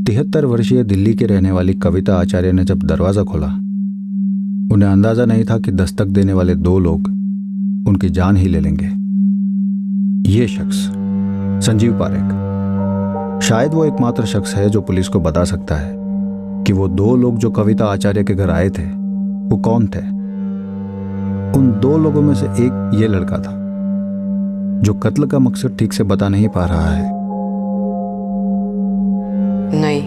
73 वर्षीय दिल्ली की रहने वाली कविता आचार्य ने जब दरवाजा खोला, उन्हें अंदाजा नहीं था कि दस्तक देने वाले 2 लोग उनकी जान ही ले लेंगे। ये शख्स संजीव पारेख, शायद वो एकमात्र शख्स है जो पुलिस को बता सकता है कि वो 2 लोग जो कविता आचार्य के घर आए थे वो कौन थे। उन 2 लोगों में से एक ये लड़का था जो कत्ल का मकसद ठीक से बता नहीं पा रहा है। नहीं,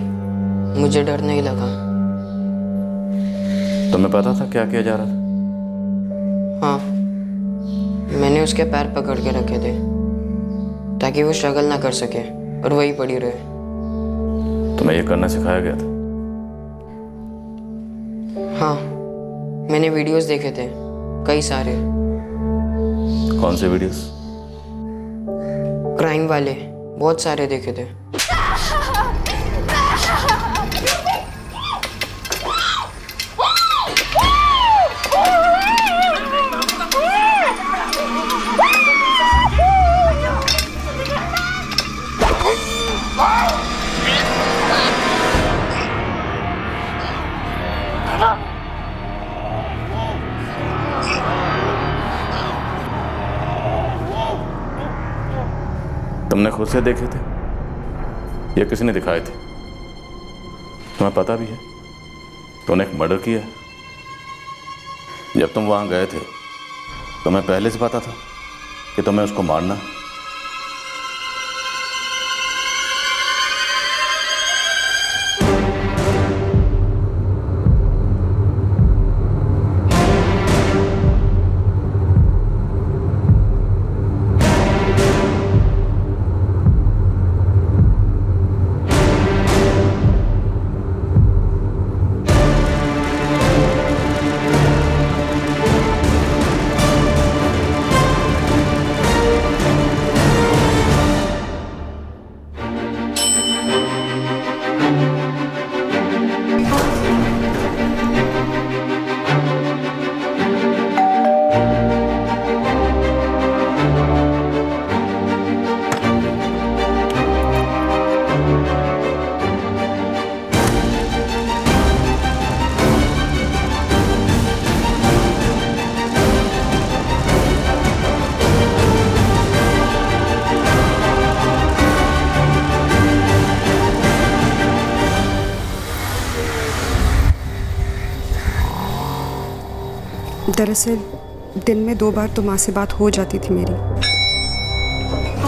मुझे डर नहीं लगा। तुम्हें पता था क्या किया जा रहा था? हाँ, मैंने उसके पैर पकड़ के रखे थे ताकि वो स्ट्रगल ना कर सके और वही पड़ी रहे। तुम्हें ये करना सिखाया गया था? हाँ, मैंने वीडियोस देखे थे, कई सारे। कौन से वीडियोस? क्राइम वाले बहुत सारे देखे थे। तुमने खुद से देखे थे या किसी ने दिखाए थे? तुम्हें पता भी है तूने एक मर्डर किया है। जब तुम वहां गए थे तुम्हें पहले से पता था कि तुम्हें उसको मारना। दरअसल दिन में 2 बार तो माँ से बात हो जाती थी मेरी,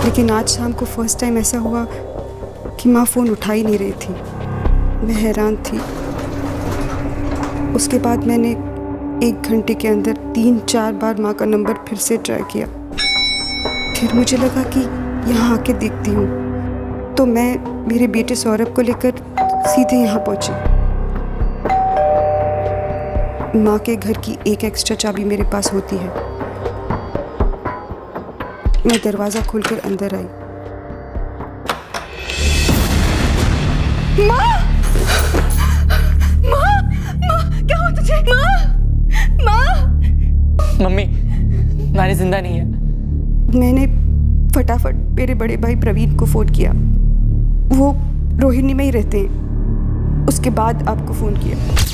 लेकिन आज शाम को फर्स्ट टाइम ऐसा हुआ कि माँ फ़ोन उठा ही नहीं रही थी। मैं हैरान थी। उसके बाद मैंने 1 घंटे के अंदर 3-4 बार माँ का नंबर फिर से ट्राई किया। फिर मुझे लगा कि यहाँ आके देखती हूँ, तो मैं मेरे बेटे सौरभ को लेकर सीधे यहाँ पहुँची। माँ के घर की एक एक्स्ट्रा चाबी मेरे पास होती है। मैं दरवाजा खोलकर अंदर आई। माँ! माँ! माँ! क्या हुआ तुझे? माँ! माँ! मम्मी, नानी जिंदा नहीं है। मैंने फटाफट मेरे बड़े भाई प्रवीण को फोन किया। वो रोहिणी में ही रहते हैं। उसके बाद आपको फोन किया।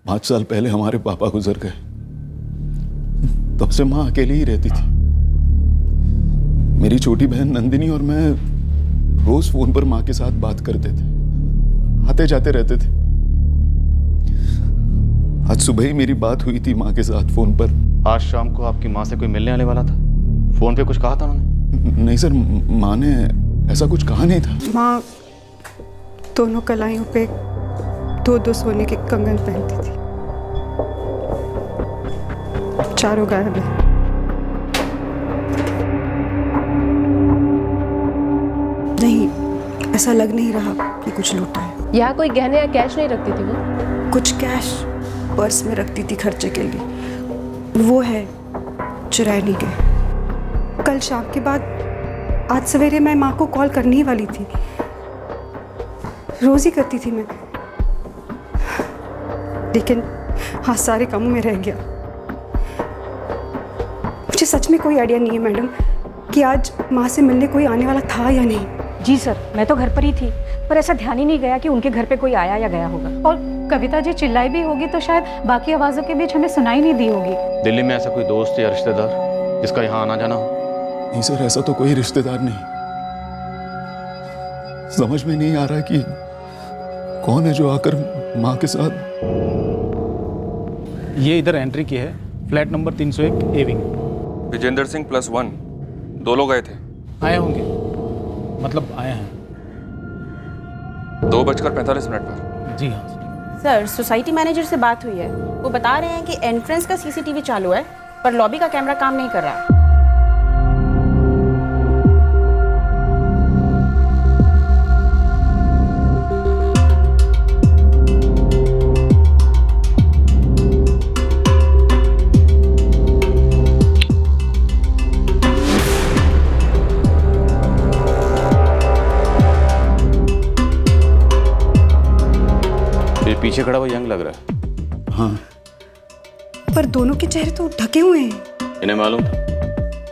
पाँच साल पहले हमारे पापा गुजर गए। तब से माँ अकेली ही रहती थी। मेरी छोटी बहन नंदिनी और मैं रोज फोन पर माँ के साथ बात करते थे, आते जाते रहते थे। आज सुबह ही मेरी बात हुई थी माँ के साथ फोन पर। आज शाम को आपकी माँ से कोई मिलने आने वाला था? फोन पे कुछ कहा था उन्होंने? नहीं सर, माँ ने ऐसा कुछ कहा नहीं था। माँ दोनों कलाइयों पे 2-2 सोने के कंगन पहनती थी। चारों गायब है। नहीं, ऐसा लग नहीं रहा कि कुछ लूटा है। यहाँ कोई गहने या कैश नहीं रखती थी वो? कुछ कैश पर्स में रखती थी खर्चे के लिए, वो है, चुराए नहीं गए। कल शाम के बाद आज सवेरे मैं माँ को कॉल करने ही वाली थी, रोज ही करती थी मैं, लेकिन हाँ सारे कामों में रह गया। मुझे सच में कोई आइडिया नहीं है मैडम कि आज माँ से मिलने कोई आने वाला था या नहीं। जी सर, मैं तो घर पर ही थी, पर ऐसा ध्यान ही नहीं गया कि उनके घर पे कोई आया या गया होगा। और कविता जी चिल्लाई भी होगी तो शायद बाकी आवाज़ों के बीच हमें सुनाई नहीं दी होगी। दिल्ली में ऐसा कोई दोस्त या रिश्तेदार जिसका यहाँ आना जाना हो? नहीं सर, ऐसा तो कोई रिश्तेदार नहीं। समझ में नहीं आ रहा कि कौन है जो आकर माँ के साथ। ये इधर एंट्री की है, flat number 301 A wing. Vijendra Singh +1, 2 लोग आए थे। आए होंगे, मतलब आए हैं। 2:45 पर। जी हाँ सर, सोसाइटी मैनेजर से बात हुई है, वो बता रहे हैं कि एंट्रेंस का सीसीटीवी चालू है पर लॉबी का कैमरा काम नहीं कर रहा। पीछे खड़ा हुआ यंग लग रहा है। हाँ, पर दोनों के चेहरे तो ढके हुए हैं। इन्हें मालूम था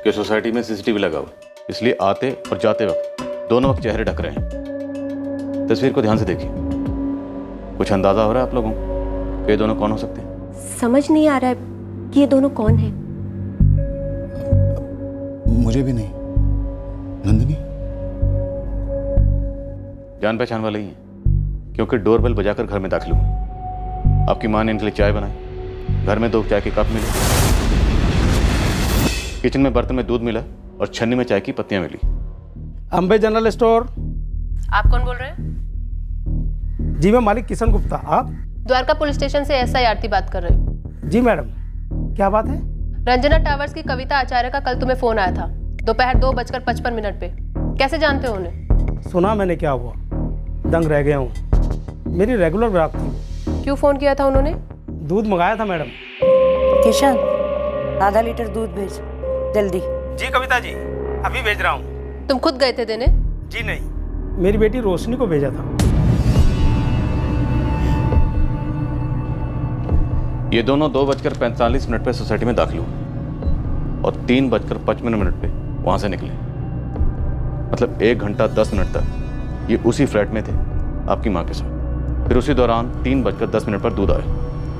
कि सोसाइटी में सीसीटीवी लगा हुआ, इसलिए आते और जाते वक्त दोनों वक्त चेहरे ढक रहे हैं। तस्वीर को ध्यान से देखिए, कुछ अंदाजा हो रहा है आप लोगों को कि ये दोनों कौन हो सकते हैं? समझ नहीं आ रहा है कि ये दोनों कौन हैं। मुझे भी नहीं। नंदिनी जान पहचान वाले ही हैं, क्योंकि डोरबेल बजाकर घर में दाखिल हुए। आपकी माँ ने इनके लिए चाय बनाई, घर में 2 चाय के कप मिले, किचन में बर्तन में दूध मिला और छन्नी में चाय की पत्तियां मिली। Ambe general store. आप कौन बोल रहे हैं? जी मैं मालिक किशन गुप्ता। आप? द्वारका पुलिस स्टेशन से SI आरती बात कर रहे हो। जी मैडम, क्या बात है? रंजना टावर्स की कविता आचार्य का कल तुम्हें फोन आया था दोपहर 2:55 पे। कैसे जानते हो उन्हें? सुना मैंने, क्या हुआ? दंग रह गया हूँ। मेरी रेगुलर ग्राहक थी। क्यों फोन किया था उन्होंने? दूध मंगाया था मैडम। किशन, आधा लीटर दूध भेज जल्दी। जी कविता जी, अभी भेज रहा हूँ। तुम खुद गए थे देने? जी नहीं, मेरी बेटी रोशनी को भेजा था। ये दोनों 2:45 पे सोसाइटी में दाखिल हुए और 3:55 पे वहां से निकले। मतलब 1 घंटा 10 मिनट तक ये उसी फ्लैट में थे आपकी माँ के साथ। फिर उसी दौरान 3:10 पर दूध आए,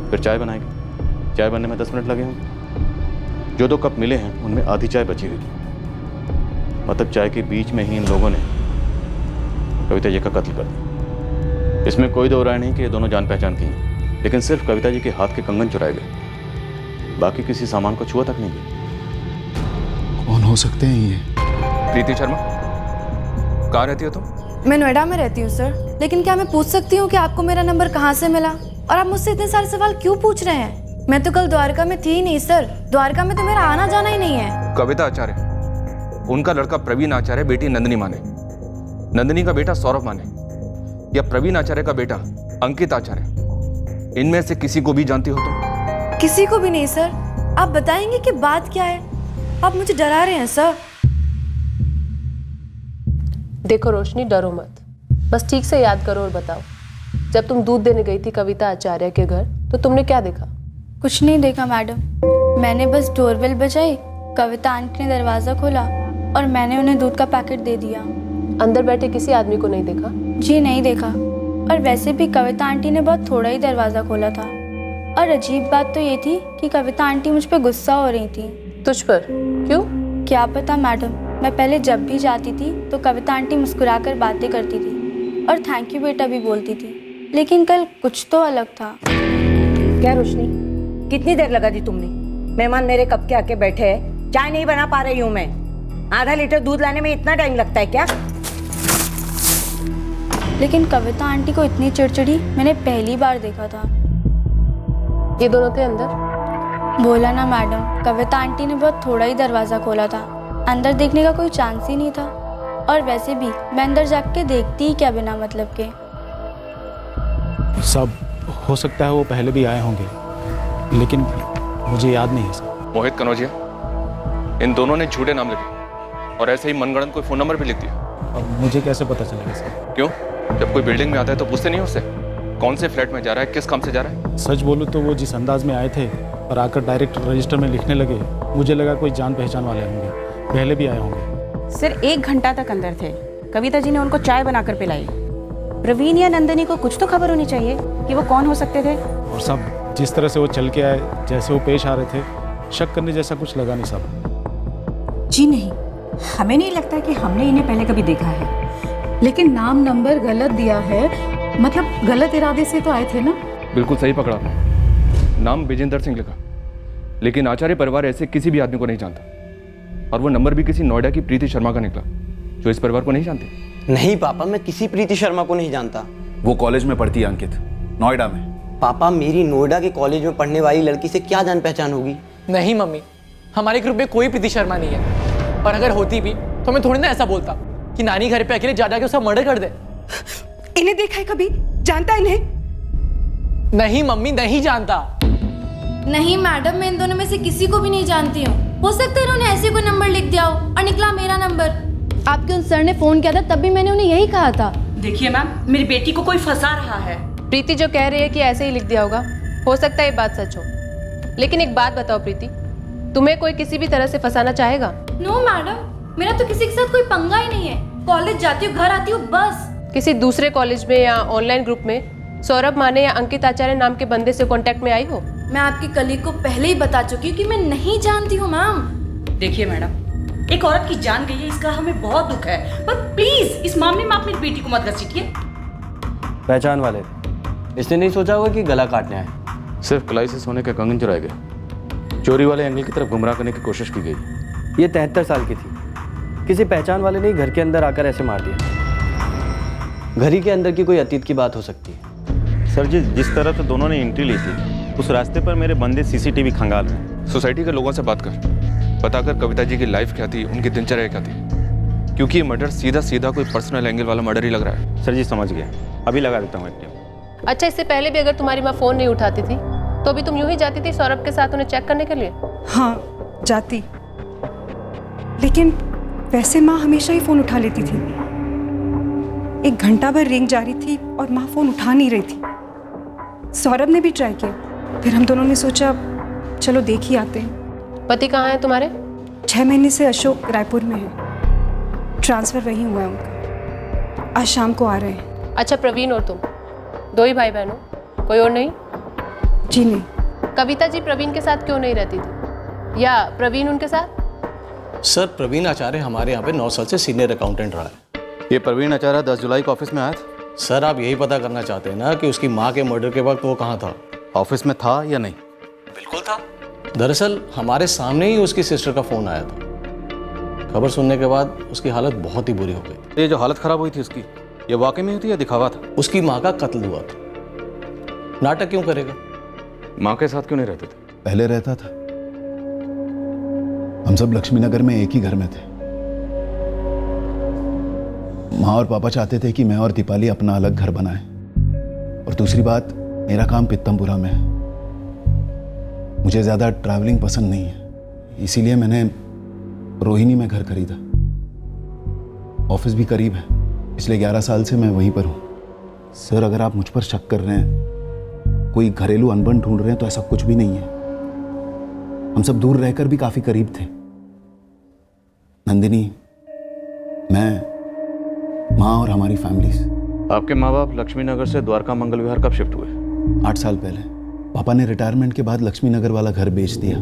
फिर चाय बनाई गई। चाय बनने में 10 मिनट लगे होंगे। जो 2 कप मिले हैं उनमें आधी चाय बची हुई थी। मतलब चाय के बीच में ही इन लोगों ने कविता जी का कत्ल कर दिया। इसमें कोई दो राय नहीं कि ये दोनों जान पहचान की हैं, लेकिन सिर्फ कविता जी के हाथ के कंगन चुराए गए, बाकी किसी सामान को छुआ तक नहीं गए। कौन हो सकते हैं ये? प्रीति शर्मा, कहाँ रहती हो तुम? मैं नोएडा में रहती हूँ सर, लेकिन क्या मैं पूछ सकती हूँ कि आपको मेरा नंबर कहाँ से मिला और आप मुझसे इतने सारे सवाल क्यों पूछ रहे हैं? मैं तो कल द्वारका में थी ही नहीं सर, द्वारका में तो मेरा आना जाना ही नहीं है। कविता आचार्य, उनका लड़का प्रवीण आचार्य बेटी नंदिनी माने, नंदिनी का बेटा सौरभ माने, या प्रवीण आचार्य का बेटा अंकित आचार्य, इनमें से किसी को भी जानती हो तुम? किसी को भी नहीं सर। आप बताएंगे कि बात क्या है? आप मुझे डरा रहे हैं सर। देखो रोशनी, डरो मत, बस ठीक से याद करो और बताओ, जब तुम दूध देने गई थी कविता आचार्य के घर तो तुमने क्या देखा? कुछ नहीं देखा मैडम, मैंने बस डोरबेल बजाई, कविता आंटी ने दरवाज़ा खोला और मैंने उन्हें दूध का पैकेट दे दिया। अंदर बैठे किसी आदमी को नहीं देखा? जी नहीं देखा, और वैसे भी कविता आंटी ने बहुत थोड़ा ही दरवाज़ा खोला था। और अजीब बात तो ये थी कि कविता आंटी मुझ पर गुस्सा हो रही थी। तुझ पर? क्यों? क्या पता मैडम, मैं पहले जब भी जाती थी तो कविता आंटी मुस्कुराकर बातें करती थी और थैंक यू बेटा भी बोलती थी, लेकिन कल कुछ तो अलग था। क्या रोशनी, कितनी देर लगा दी तुमने? मेहमान मेरे कब के आके बैठे हैं, चाय नहीं बना पा रही हूँ मैं। आधा लीटर दूध लाने में इतना टाइम लगता है क्या? लेकिन कविता आंटी को इतनी चिड़चिड़ी मैंने पहली बार देखा था। ये दोनों थे अंदर? बोला ना मैडम, कविता आंटी ने बहुत थोड़ा ही दरवाज़ा खोला था, अंदर देखने का कोई चांस ही नहीं था। और वैसे भी मैं अंदर जाके देखती ही क्या बिना मतलब के। सब हो सकता है वो पहले भी आए होंगे, लेकिन मुझे याद नहीं है सर। मोहित कनौजिया, इन दोनों ने झूठे नाम लिखे और ऐसे ही मनगढ़ंत कोई फ़ोन नंबर भी लिख दिया। अब मुझे कैसे पता चलेगा सर? क्यों? जब कोई बिल्डिंग में आता है तो पूछते नहीं उससे कौन से फ्लैट में जा रहा है, किस काम से जा रहा है? सच बोलूँ तो वो जिस अंदाज में आए थे और आकर डायरेक्ट रजिस्टर में लिखने लगे, मुझे लगा कोई जान पहचान वाले होंगे, पहले भी आए होंगे। सर 1 घंटा तक अंदर थे। कविता जी ने उनको चाय बनाकर पिलाई। प्रवीण या नंदिनी को कुछ तो खबर होनी चाहिए कि वो कौन हो सकते थे। और सब जिस तरह से वो चल के आए, जैसे वो पेश आ रहे थे, शक करने जैसा कुछ लगा नहीं सब। जी नहीं, हमें नहीं लगता कि हमने इन्हें पहले कभी देखा है, लेकिन नाम नंबर गलत दिया है, मतलब गलत इरादे से तो आए थे ना। बिल्कुल सही पकड़ा आपने। नाम विजेंद्र सिंह लिखा, लेकिन आचार्य परिवार ऐसे किसी भी आदमी को नहीं जानता। और वो नंबर भी किसी नोएडा की प्रीति शर्मा का निकला, जो इस परिवार को नहीं जानते। नहीं पापा, मैं किसी प्रीति शर्मा को नहीं जानता। वो कॉलेज में पढ़ती है अंकित, नोएडा में। पापा, मेरी नोएडा के कॉलेज में पढ़ने वाली लड़की से क्या जान पहचान होगी? नहीं मम्मी, हमारे ग्रुप में कोई प्रीति शर्मा नहीं है, और अगर होती भी तो मैं थोड़ी ना ऐसा बोलता कि नानी घर पे अकेले जा के उसका मर्डर कर दे। इन्हें देखा है कभी? जानता है इन्हें? नहीं मम्मी, नहीं जानता। नहीं मैडम, मैं इन दोनों में से किसी को भी नहीं जानती हूँ। हो सकता है इन्होंने ऐसे कोई नंबर लिख दिया हो और निकला मेरा नंबर। आपके उन सर ने फोन किया था, तब भी मैंने उन्हें यही कहा था। देखिए मैम, मेरी बेटी को कोई फंसा रहा है। प्रीति जो कह रही है कि ऐसे ही लिख दिया होगा, हो सकता है ये बात सच हो। लेकिन एक बात बताओ प्रीति, तुम्हें कोई किसी भी तरह से फंसाना चाहेगा? नो मैडम, मेरा तो किसी के साथ कोई पंगा ही नहीं है। कॉलेज जाती हूँ, घर आती हूँ, बस। किसी दूसरे कॉलेज में या ऑनलाइन ग्रुप में सौरभ माने या अंकित आचार्य नाम के बंदे से कांटेक्ट में आई हो? मैं आपकी कलीग को पहले ही बता चुकी हूँ कि मैं नहीं जानती हूँ मैम। देखिए मैडम, एक औरत की जान गई है, इसका हमें बहुत दुख है, पर प्लीज इस मामले में आप मेरी बेटी को मत घसीटिए। पहचान वाले थे, इसने नहीं सोचा होगा कि गला काटने आए। सिर्फ कलाई से सोने के कंगन चुराए गए, चोरी वाले एंगल की तरफ गुमराह करने की कोशिश की गई। ये 73 साल की थी, किसी पहचान वाले ने घर के अंदर आकर ऐसे मार दिया। घर ही के अंदर की कोई अतीत की बात हो सकती है। सर जी, जिस तरह से दोनों ने एंट्री ली थी, उस रास्ते पर मेरे बंदे सीसीटीवी खंगाल रहे। सोसाइटी के लोगों से बात कर, पता कर कविता जी की लाइफ क्या थी, उनकी दिनचर्या क्या थी, क्योंकि ये मर्डर सीधा सीधा कोई पर्सनल एंगल वाला मर्डर ही लग रहा है। सर जी समझ गया, अभी लगा देता हूँ एक टीम। अच्छा, इससे पहले भी अगर तुम्हारी माँ फोन नहीं उठाती थी तो भी तुम यूं ही जाती थी सौरभ के साथ उन्हें चेक करने के लिए? हाँ, जाती, लेकिन वैसे माँ हमेशा ही फोन उठा लेती थी। 1 घंटा भर रिंग जारी थी और माँ फोन उठा नहीं रही थी। सौरभ ने भी ट्राई किया, फिर हम दोनों ने सोचा चलो देख ही आते हैं। पति कहाँ है तुम्हारे? 6 महीने से अशोक रायपुर में है, ट्रांसफर वहीं हुआ है उनका, आज शाम को आ रहे हैं। अच्छा, प्रवीण और तुम 2 ही भाई बहन हो, कोई और नहीं? जी नहीं। कविता जी प्रवीण के साथ क्यों नहीं रहती थी, या प्रवीण उनके साथ? सर, प्रवीण आचार्य हमारे यहाँ पे 9 साल से सीनियर अकाउंटेंट रहा है। ये प्रवीण आचार्य 10 जुलाई को ऑफिस में आया था? सर, आप यही पता करना चाहते हैं ना कि उसकी माँ के मर्डर के वक्त वो कहाँ था? ऑफिस में था या नहीं? बिल्कुल था। दरअसल हमारे सामने ही उसकी सिस्टर का फोन आया था। खबर सुनने के बाद उसकी हालत बहुत ही बुरी हो गई। ये जो हालत खराब हुई थी उसकी, ये वाकई में हुई थी या दिखावा था? उसकी माँ का कत्ल हुआ था। नाटक क्यों करेगा? माँ के साथ क्यों नहीं रहते थे? पहले रहता था, हम सब लक्ष्मी नगर में एक ही घर में थे। माँ और पापा चाहते थे कि मैं और दीपाली अपना अलग घर बनाएं, और दूसरी बात, मेरा काम पित्तमपुरा में है, मुझे ज़्यादा ट्रैवलिंग पसंद नहीं है, इसीलिए मैंने रोहिणी में घर खरीदा। ऑफिस भी करीब है, पिछले 11 साल से मैं वहीं पर हूँ। सर, अगर आप मुझ पर शक कर रहे हैं, कोई घरेलू अनबन ढूंढ रहे हैं, तो ऐसा कुछ भी नहीं है। हम सब दूर रहकर भी काफ़ी करीब थे। नंदिनी, मैं, माँ और हमारी फैमिलीज। आपके माँ बाप लक्ष्मी नगर से द्वारका मंगल विहार कब शिफ्ट हुए? 8 साल पहले। पापा ने रिटायरमेंट के बाद लक्ष्मी नगर वाला घर बेच दिया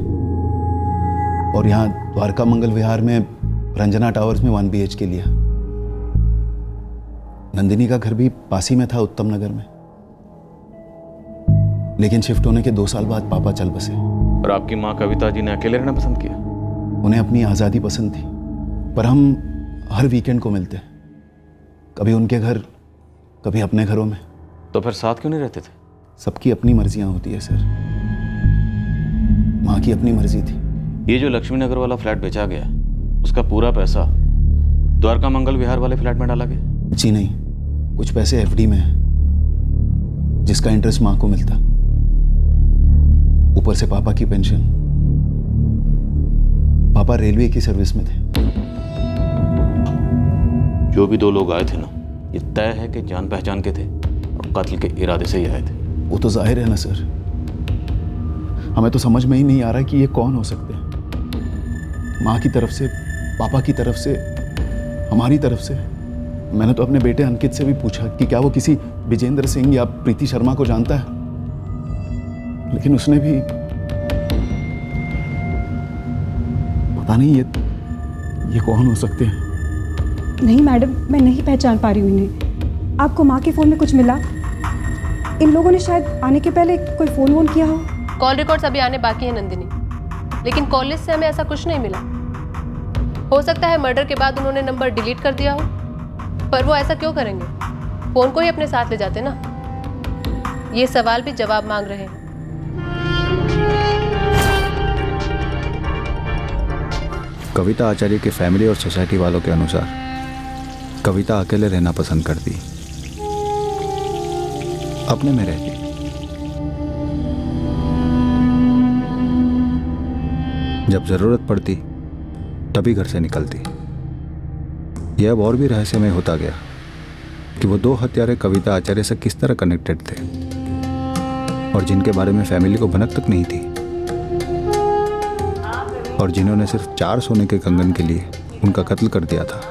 और यहाँ द्वारका मंगल विहार में रंजना टावर्स में 1 BHK लिया। नंदिनी का घर भी पास ही में था, उत्तम नगर में, लेकिन शिफ्ट होने के 2 साल बाद पापा चल बसे। और आपकी माँ कविता जी ने अकेले रहना पसंद किया? उन्हें अपनी आज़ादी पसंद थी, पर हम हर वीकेंड को मिलते, कभी उनके घर, कभी अपने घरों में। तो फिर साथ क्यों नहीं रहते थे? सबकी अपनी मर्जियां होती है सर। माँ की अपनी मर्जी थी। ये जो लक्ष्मी नगर वाला फ्लैट बेचा गया, उसका पूरा पैसा द्वारका मंगल विहार वाले फ्लैट में डाला गया? जी नहीं, कुछ पैसे एफडी में है जिसका इंटरेस्ट माँ को मिलता, ऊपर से पापा की पेंशन। पापा रेलवे की सर्विस में थे। जो भी दो लोग आए थे ना, ये तय है कि जान पहचान के थे और कत्ल के इरादे से ही आए थे। वो तो जाहिर है ना सर, हमें तो समझ में ही नहीं आ रहा कि ये कौन हो सकते हैं। माँ की तरफ से, पापा की तरफ से, हमारी तरफ से। मैंने तो अपने बेटे अंकित से भी पूछा कि क्या वो किसी विजेंद्र सिंह या प्रीति शर्मा को जानता है, लेकिन उसने भी पता नहीं ये कौन हो सकते हैं। नहीं मैडम, मैं नहीं पहचान पा रही हूँ इन्हें। आपको माँ के फ़ोन में कुछ मिला? इन लोगों ने शायद आने के पहले कोई फ़ोन वोन किया हो। कॉल रिकॉर्ड्स अभी आने बाकी हैं नंदिनी, लेकिन कॉल लिस्ट से हमें ऐसा कुछ नहीं मिला। हो सकता है मर्डर के बाद उन्होंने नंबर डिलीट कर दिया हो, पर वो ऐसा क्यों करेंगे? फ़ोन को ही अपने साथ ले जाते ना। ये सवाल भी जवाब मांग रहे हैं। कविता आचार्य की फैमिली और सोसाइटी वालों के अनुसार कविता अकेले रहना पसंद करती, अपने में रहती। जब जरूरत पड़ती तभी घर से निकलती। यह अब और भी रहस्यमय होता गया कि वो दो हत्यारे कविता आचार्य से किस तरह कनेक्टेड थे और जिनके बारे में फैमिली को भनक तक नहीं थी, और जिन्होंने सिर्फ 4 सोने के कंगन के लिए उनका कत्ल कर दिया था।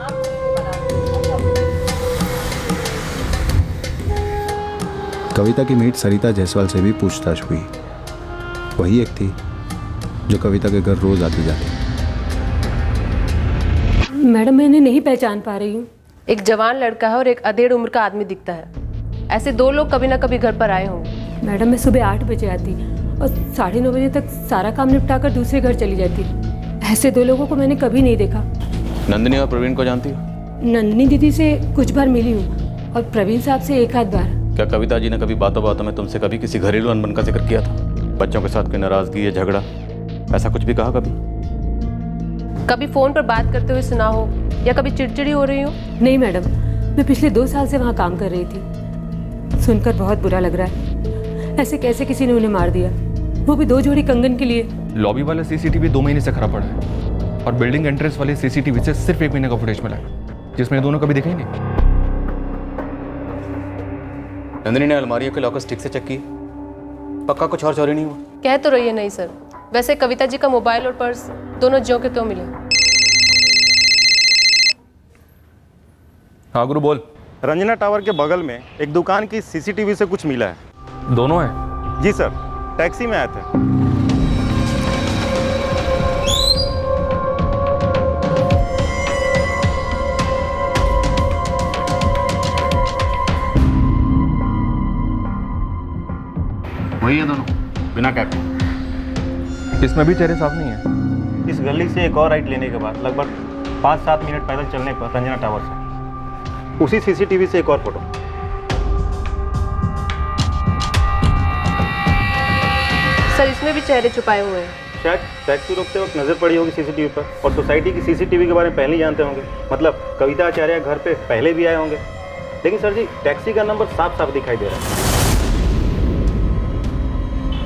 कविता की मीट सरिता जायसवाल से भी पूछताछ हुई। वही एक थी जो कविता के घर रोज आती जाती। मैडम, मैं इन्हें नहीं पहचान पा रही हूँ। एक जवान लड़का है और एक अधेड़ उम्र का आदमी दिखता है। ऐसे दो लोग कभी ना कभी घर पर आए होंगे। मैडम, मैं सुबह 8 बजे आती और 9:30 बजे तक सारा काम निपटा कर दूसरे घर चली जाती। ऐसे दो लोगों को मैंने कभी नहीं देखा। नंदिनी और प्रवीण को जानती हो? नंदिनी दीदी से कुछ बार मिली हूँ और प्रवीण साहब से एक आध बार। क्या कविता जी ने कभी बातों बातों में तुमसे कभी किसी घरेलू अनबन का जिक्र किया था? बच्चों के साथ कोई नाराजगी या झगड़ा, ऐसा कुछ भी कहा कभी? कभी फोन पर बात करते हुए सुना हो या कभी चिड़चिड़ी हो रही हो? नहीं मैडम, मैं पिछले 2 साल से वहाँ काम कर रही थी। सुनकर बहुत बुरा लग रहा है। ऐसे कैसे किसी ने उन्हें मार दिया, वो भी 2 जोड़ी कंगन के लिए। लॉबी वाला सीसीटीवी 2 महीने से खराब पड़ा है और बिल्डिंग एंट्रेंस वाले सीसीटीवी से सिर्फ 1 महीने का फुटेज मिला है, जिसमें दोनों कभी दिखे ही नहीं। नंदिनी ने अलमारियों के लॉकर स्टिक से चेक की, पक्का कुछ और चोरी नहीं हुआ? कह तो रही है नहीं सर। वैसे कविता जी का मोबाइल और पर्स दोनों ज्यों के त्यों मिले। हाँ गुरु बोल। रंजना टावर के बगल में एक दुकान की सीसीटीवी से कुछ मिला है। दोनों है? जी सर, टैक्सी में आए थे। वही है दोनों, बिना कैप के। इसमें भी चेहरे साफ नहीं है। इस गली से एक और राइट लेने के बाद लगभग 5-7 मिनट पैदल चलने पर रंजना टावर से उसी सीसीटीवी से एक और फोटो। सर, इसमें भी चेहरे छुपाए हुए हैं। शायद टैक्सी रोकते वक्त नजर पड़ी होगी सीसीटीवी पर, और सोसाइटी की सीसीटीवी के बारे में पहले ही जानते होंगे। मतलब कविता आचार्य घर पे पहले भी आए होंगे। लेकिन सर जी, टैक्सी का नंबर साफ साफ दिखाई दे रहा है।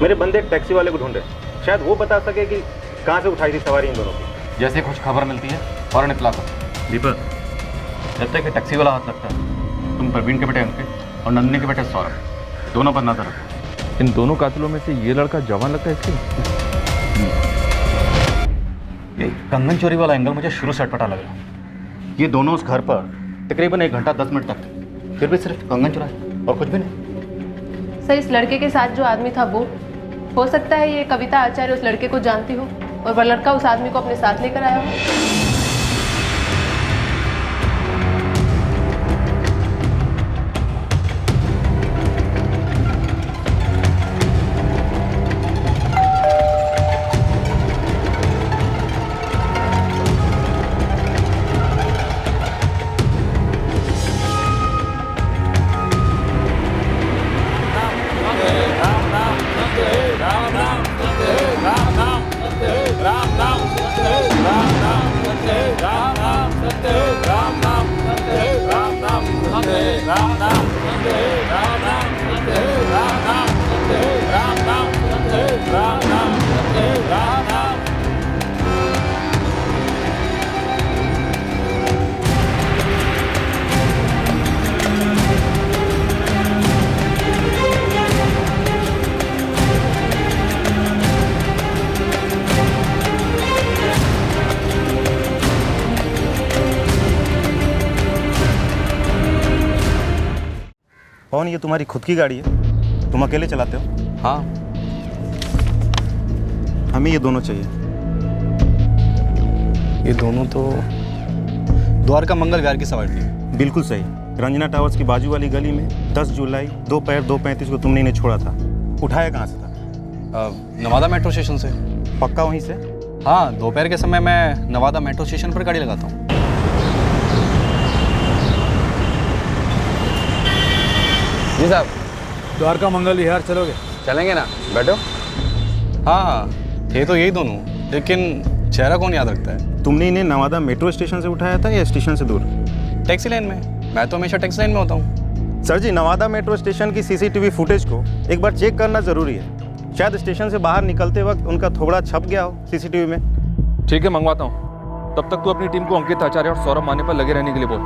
मेरे बंदे टैक्सी वाले को ढूंढ रहे हैं, शायद वो बता सके कि कहाँ से उठाई थी सवारी इन दोनों की। जैसे कुछ खबर मिलती है फौरन इत्तला करो। दीपक, जब तक टैक्सी वाला हाथ लगता है, तुम प्रवीण के बेटे अंकित और नंदिनी के बेटे सौरभ, दोनों पर नजर रखो। इन दोनों कातिलों में से ये लड़का जवान लगता है इसकी। ये कंगन चोरी वाला एंगल मुझे शुरू से अटपटा लग रहा। ये दोनों उस घर पर तकरीबन 1 घंटा 10 मिनट तक थे, फिर भी सिर्फ कंगन चुराए और कुछ भी नहीं। सर, इस लड़के के साथ जो आदमी था वो हो सकता है ये कविता आचार्य उस लड़के को जानती हो और वह लड़का उस आदमी को अपने साथ लेकर आया हो। कौन, ये तुम्हारी खुद की गाड़ी है? तुम अकेले चलाते हो? हाँ। हमें ये दोनों चाहिए। ये दोनों तो द्वारका मंगल विहार की सवारी थी। बिल्कुल सही। रंजना टावर्स की बाजू वाली गली में 10 जुलाई दोपहर 2:35 को तुमने इन्हें छोड़ा था। उठाया कहाँ से था? नवादा मेट्रो स्टेशन से। पक्का वहीं से? हाँ, दोपहर के समय मैं नवादा मेट्रो स्टेशन पर गाड़ी लगाता हूँ। जी साहब। द्वारका मंगल विहार चलोगे? चलेंगे ना, बैठो। हाँ, थे तो यही दोनों, लेकिन चेहरा कौन याद रखता है? तुमने इन्हें नवादा मेट्रो स्टेशन से उठाया था या स्टेशन से दूर? टैक्सी लाइन में। मैं तो हमेशा टैक्सी लाइन में होता हूँ। सर जी, नवादा मेट्रो स्टेशन की सीसीटीवी फुटेज को एक बार चेक करना जरूरी है। शायद स्टेशन से बाहर निकलते वक्त उनका थोबड़ा छप गया हो सीसीटीवी में। ठीक है, मंगवाता हूँ। तब तक तू अपनी टीम को अंकित आचार्य और सौरभ माने पर लगे रहने के लिए बोल।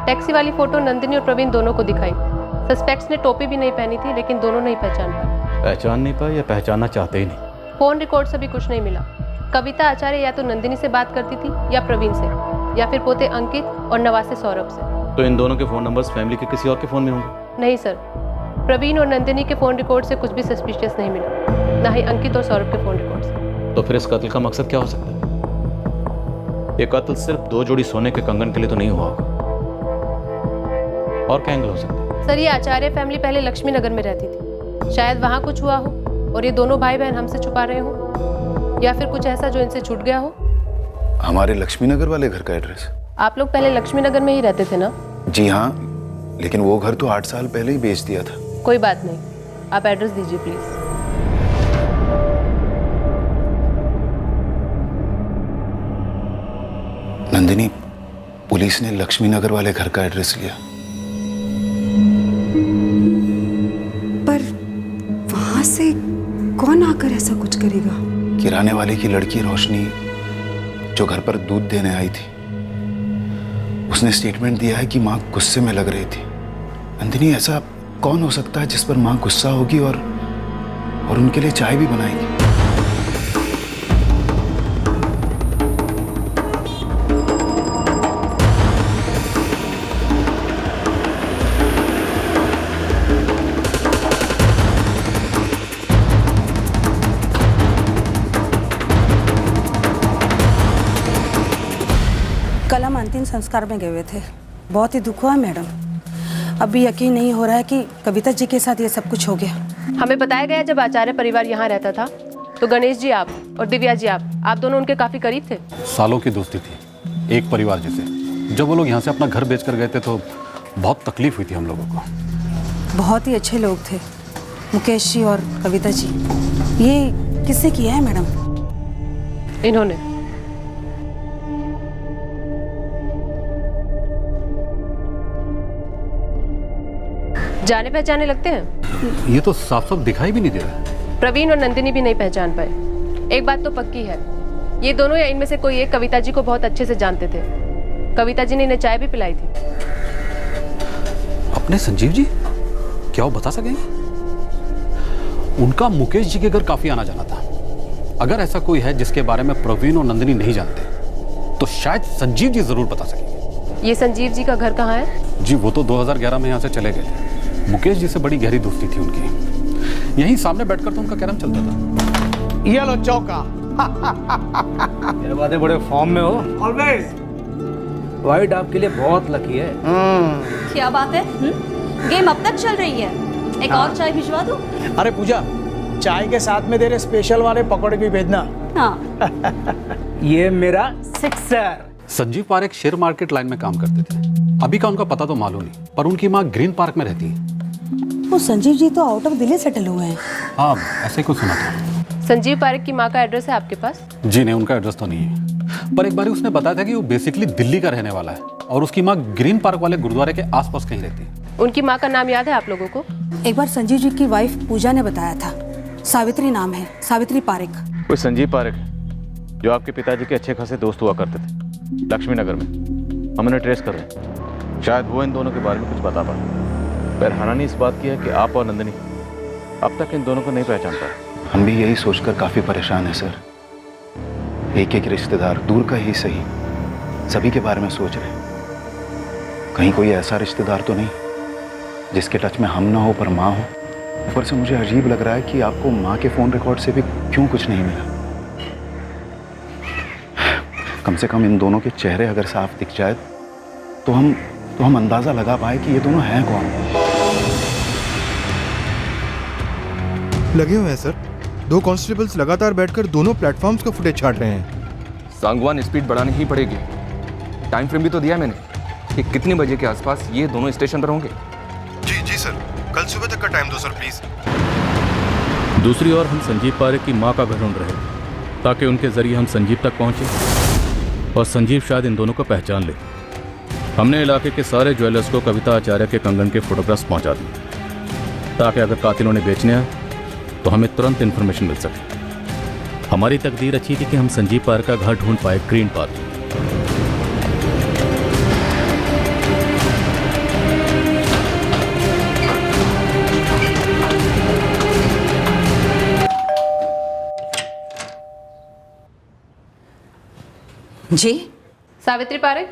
टैक्सी वाली फोटो नंदिनी और प्रवीण दोनों को दिखाई। सस्पेक्ट्स ने टोपी भी नहीं पहनी थी, लेकिन दोनों नहीं पहचान पाए। पहचान नहीं पाए या पहचानना चाहते ही नहीं? फोन रिकॉर्ड से भी कुछ नहीं मिला। कविता आचार्य या तो नंदिनी से बात करती थी या प्रवीण से, या फिर पोते अंकित और नवासे सौरभ से। तो इन दोनों के फ़ोन नंबर्स फैमिली के किसी और के फ़ोन में होंगे? नहीं सर, प्रवीण और नंदिनी के फ़ोन रिकॉर्ड से कुछ भी सस्पिशियस नहीं मिला, ना ही अंकित और सौरभ के फ़ोन रिकॉर्ड से। तो फिर इस कत्ल का मकसद क्या हो सकता है? ये कत्ल सिर्फ 2 जोड़ी सोने के कंगन के लिए तो नहीं हुआ होगा, और क्या एंगल हो सकता है? सर, ये आचार्य फैमिली पहले लक्ष्मी नगर में रहती थी। शायद वहाँ कुछ हुआ हो और ये दोनों भाई बहन हमसे छुपा रहे हो, या फिर कुछ ऐसा जो इनसे छूट गया हो। हमारे लक्ष्मी नगर वाले घर का एड्रेस? आप लोग पहले लक्ष्मी नगर में ही रहते थे ना? जी हाँ, लेकिन वो घर तो 8 साल पहले ही बेच दिया था। कोई बात नहीं, आप एड्रेस दीजिए प्लीज। नंदिनी, पुलिस ने लक्ष्मी नगर वाले घर का एड्रेस लिया। पर वहां से कौन आकर ऐसा कुछ करेगा? किराने वाले की लड़की रोशनी, जो घर पर दूध देने आई थी, उसने स्टेटमेंट दिया है कि माँ गुस्से में लग रही थी। नंदिनी, ऐसा कौन हो सकता है जिस पर माँ गुस्सा होगी और उनके लिए चाय भी बनाएगी? कल हम अंतिम संस्कार में गए हुए थे। बहुत ही दुख हुआ मैडम। अभी यकीन नहीं हो रहा है कि कविता जी के साथ ये सब कुछ हो गया। हमें बताया गया जब आचार्य परिवार यहाँ रहता था तो गणेश जी आप और दिव्या जी आप दोनों उनके काफी करीब थे। सालों की दोस्ती थी, एक परिवार जैसे। जब वो लोग यहाँ से अपना घर बेच कर गए थे तो बहुत तकलीफ हुई थी हम लोगों को। बहुत ही अच्छे लोग थे मुकेश जी और कविता जी। ये किसने किया है मैडम? इन्होंने। जाने पहचाने लगते हैं। ये तो साफ साफ दिखाई भी नहीं दे रहा। प्रवीण और नंदिनी भी नहीं पहचान पाए। एक बात तो पक्की है, ये दोनों या इनमें से कोई एक कविता जी को बहुत अच्छे से जानते थे। कविता जी ने इन्हें चाय भी पिलाई थी। अपने संजीव जी? क्या वो बता सकेंगे? उनका मुकेश जी के घर काफी आना जाना था। अगर ऐसा कोई है जिसके बारे में प्रवीण और नंदिनी नहीं जानते तो शायद संजीव जी जरूर बता सकेंगे। ये संजीव जी का घर कहाँ है? जी वो तो 2011 में यहाँ से चले गए थे। मुकेश जी से बड़ी गहरी दोस्ती थी उनकी। यहीं सामने बैठकर तो उनका कैरम चलता था। ये लो चौका। क्या बात है, बड़े फॉर्म में हो। ऑलवेज। वाइट आपके लिए बहुत लकी है। क्या बात है? गेम अब तक चल रही है। एक और चाय भिजवा दो। अरे पूजा, चाय के साथ में तेरे स्पेशल वाले पकौड़े भी भेजना। हाँ। ये मेरा sixer. Sanjeev Parekh share market line में काम करते थे। अभी का उनका पता तो मालूम नहीं, पर उनकी माँ ग्रीन पार्क में रहती है। वो संजीव जी तो आउट ऑफ दिल्ली सेटल हुए हैं। हाँ, ऐसे कुछ सुना था। संजीव पारेख की माँ का एड्रेस है आपके पास? जी नहीं, उनका एड्रेस तो नहीं है, पर एक बार उसने बताया था कि वो बेसिकली दिल्ली का रहने वाला है और उसकी माँ ग्रीन पार्क वाले गुरुद्वारे के आसपास कहीं रहती है। उनकी माँ का नाम याद है आप लोगों को? एक बार संजीव जी की वाइफ पूजा ने बताया था। सावित्री नाम है, सावित्री पारेख। कोई संजीव पारेख जो आपके पिताजी के अच्छे खासे दोस्त हुआ करते थे लक्ष्मी नगर में। हम उन्हें ट्रेस कर रहे हैं, शायद वो इन दोनों के बारे में कुछ बता पाए। पर हैरानी इस बात की है कि आप और नंदिनी अब तक इन दोनों को नहीं पहचान पाए। हम भी यही सोचकर काफी परेशान हैं सर। एक एक रिश्तेदार, दूर का ही सही, सभी के बारे में सोच रहे हैं। कहीं कोई ऐसा रिश्तेदार तो नहीं जिसके टच में हम ना हो पर माँ हो। ऊपर से मुझे अजीब लग रहा है कि आपको माँ के फ़ोन रिकॉर्ड से भी क्यों कुछ नहीं मिला। कम से कम इन दोनों के चेहरे अगर साफ दिख जाए तो हम अंदाज़ा लगा पाए कि ये दोनों हैं कौन। लगे हुए हैं सर। 2 कांस्टेबल्स लगातार बैठकर दोनों प्लेटफॉर्म्स का फुटेज छांट रहे हैं। सांगवान स्पीड बढ़ानी ही पड़ेगी। टाइम फ्रेम भी तो दिया मैंने कि कितने बजे के आसपास ये दोनों स्टेशन पर होंगे। जी सर, कल सुबह तक का टाइम दो सर प्लीज। दूसरी ओर हम संजीव पारेख की मां का घर ढूंढ रहे हैं ताकि उनके जरिए हम संजीव तक पहुंचे और संजीव शायद इन दोनों को पहचान ले। हमने इलाके के सारे ज्वेलर्स को कविता आचार्य के कंगन के फोटोग्राफ्स पहुंचा दिए ताकि अगर कातिलों ने बेचने आए तो हमें तुरंत इन्फॉर्मेशन मिल सके। हमारी तकदीर अच्छी थी कि हम संजीव पारेख का घर ढूंढ पाए ग्रीन पार्क। जी सावित्री पारेख।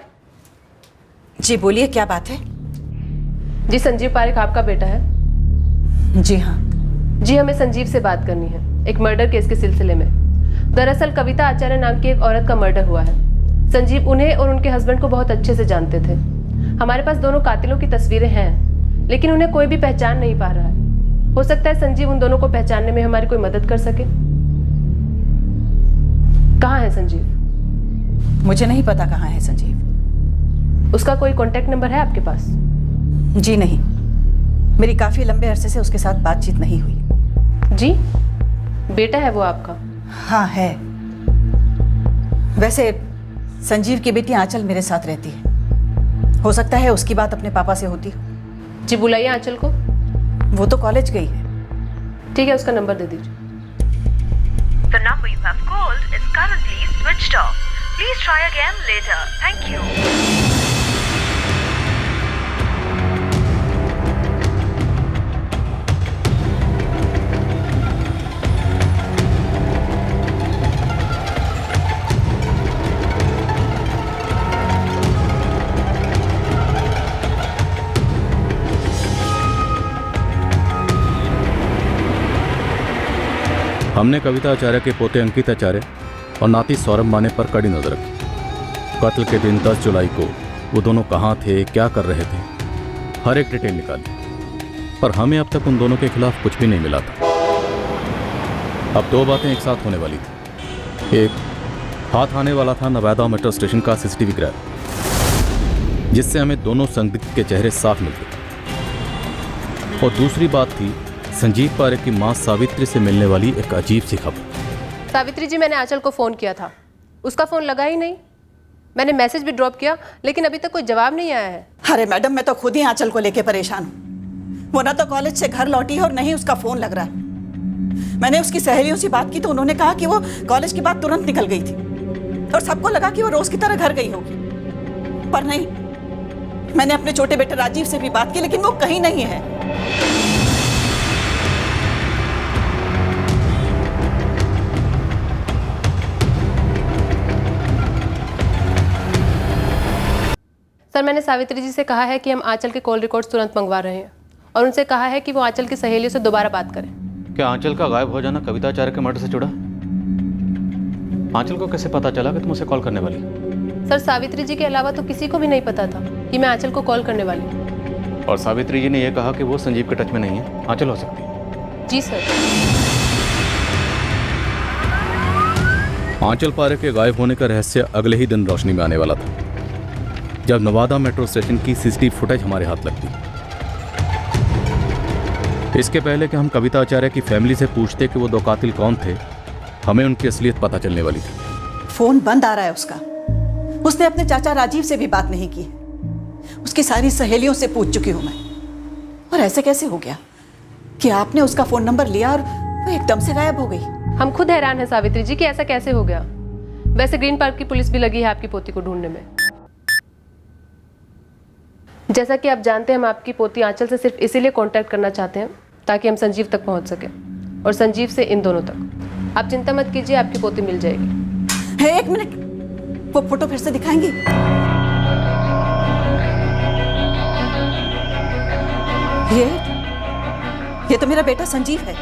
जी बोलिए, क्या बात है? जी संजीव पारेख आपका बेटा है? जी हाँ। जी हमें संजीव से बात करनी है एक मर्डर केस के सिलसिले में। दरअसल कविता आचार्य नाम की एक औरत का मर्डर हुआ है। संजीव उन्हें और उनके हस्बैंड को बहुत अच्छे से जानते थे। हमारे पास दोनों कातिलों की तस्वीरें हैं लेकिन उन्हें कोई भी पहचान नहीं पा रहा है। हो सकता है संजीव उन दोनों को पहचानने में हमारी कोई मदद कर सके। कहाँ है संजीव? मुझे नहीं पता कहाँ है संजीव। उसका कोई कांटेक्ट नंबर है आपके पास? जी नहीं, मेरी काफी लंबे अरसे से उसके साथ बातचीत नहीं हुई। जी बेटा है वो आपका? हाँ है। वैसे संजीव की बेटी आंचल मेरे साथ रहती है। हो सकता है उसकी बात अपने पापा से होती हो। जी बुलाइए आंचल को। वो तो कॉलेज गई है। ठीक है, उसका नंबर दे दीजिए। The number you have called is currently switched off. Please try again later. Thank you. हमने कविता आचार्य के पोते अंकित आचार्य और नाती सौरभ माने पर कड़ी नजर रखी। कत्ल के दिन 10 जुलाई को वो दोनों कहाँ थे, क्या कर रहे थे, हर एक डिटेल निकाली, पर हमें अब तक उन दोनों के खिलाफ कुछ भी नहीं मिला था। अब 2 बातें एक साथ होने वाली थी। एक, हाथ आने वाला था नवादा मेट्रो स्टेशन का सीसीटीवी क्रैक, जिससे हमें दोनों संदिग्ध के चेहरे साफ मिलते। और दूसरी बात थी संजीव पारेख की मां सावित्री से मिलने वाली एक अजीब सी खबर। सावित्री जी, मैंने आंचल को फोन किया था, उसका फोन लगा ही नहीं। मैंने मैसेज भी ड्रॉप किया लेकिन अभी तक कोई जवाब नहीं आया है। अरे मैडम, मैं तो खुद ही आंचल को लेके परेशान हूँ। वो ना तो कॉलेज से घर लौटी है और नहीं उसका फोन लग रहा है। मैंने उसकी सहेलियों से बात की तो उन्होंने कहा कि वो कॉलेज के बाद तुरंत निकल गई थी और सबको लगा कि वो रोज की तरह घर गई होगी, पर नहीं। मैंने अपने छोटे बेटे राजीव से भी बात की लेकिन वो कहीं नहीं है। सर, मैंने सावित्री जी से कहा है कि हम आंचल के कॉल रिकॉर्ड्स तुरंत मंगवा रहे हैं और उनसे कहा है कि वो आंचल की सहेलियों से दोबारा बात करें। क्या आंचल का गायब हो जाना कविता आचार्य के मर्डर से जुड़ा? आंचल को कैसे पता चला कि तुम उसे कॉल करने वाली? सर, सावित्री जी के अलावा तो किसी को भी नहीं पता था कि मैं आंचल को कॉल करने वाली हूँ। और सावित्री जी ने यह कहा कि वो संजीव के टच में नहीं है, आंचल हो सकती है। जी सर। आंचल पारेख के गायब होने का रहस्य अगले ही दिन रोशनी में आने वाला था जब नवादा मेट्रो स्टेशन की सीसीटीवी फुटेज हमारे हाथ लगती। इसके पहले कि हम कविता आचार्य की फैमिली से पूछते कि वो 2 कातिल कौन थे, हमें उनकी असलियत पता चलने वाली थी। फोन बंद आ रहा है उसका। उसने अपने चाचा राजीव से भी बात नहीं की। उसकी सारी सहेलियों से पूछ चुकी हूं मैं। और ऐसे कैसे हो गया कि आपने उसका फोन नंबर लिया और वो एकदम से गायब हो गई? हम खुद हैरान हैं सावित्री जी कि ऐसा कैसे हो गया। वैसे ग्रीन पार्क की पुलिस भी लगी है आपकी पोती को ढूंढने में। जैसा कि आप जानते हैं, हम आपकी पोती आंचल से सिर्फ इसीलिए कांटेक्ट करना चाहते हैं ताकि हम संजीव तक पहुंच सकें और संजीव से इन दोनों तक। आप चिंता मत कीजिए, आपकी पोती मिल जाएगी। 1 मिनट, वो फोटो फिर से दिखाएंगी? ये तो मेरा बेटा संजीव है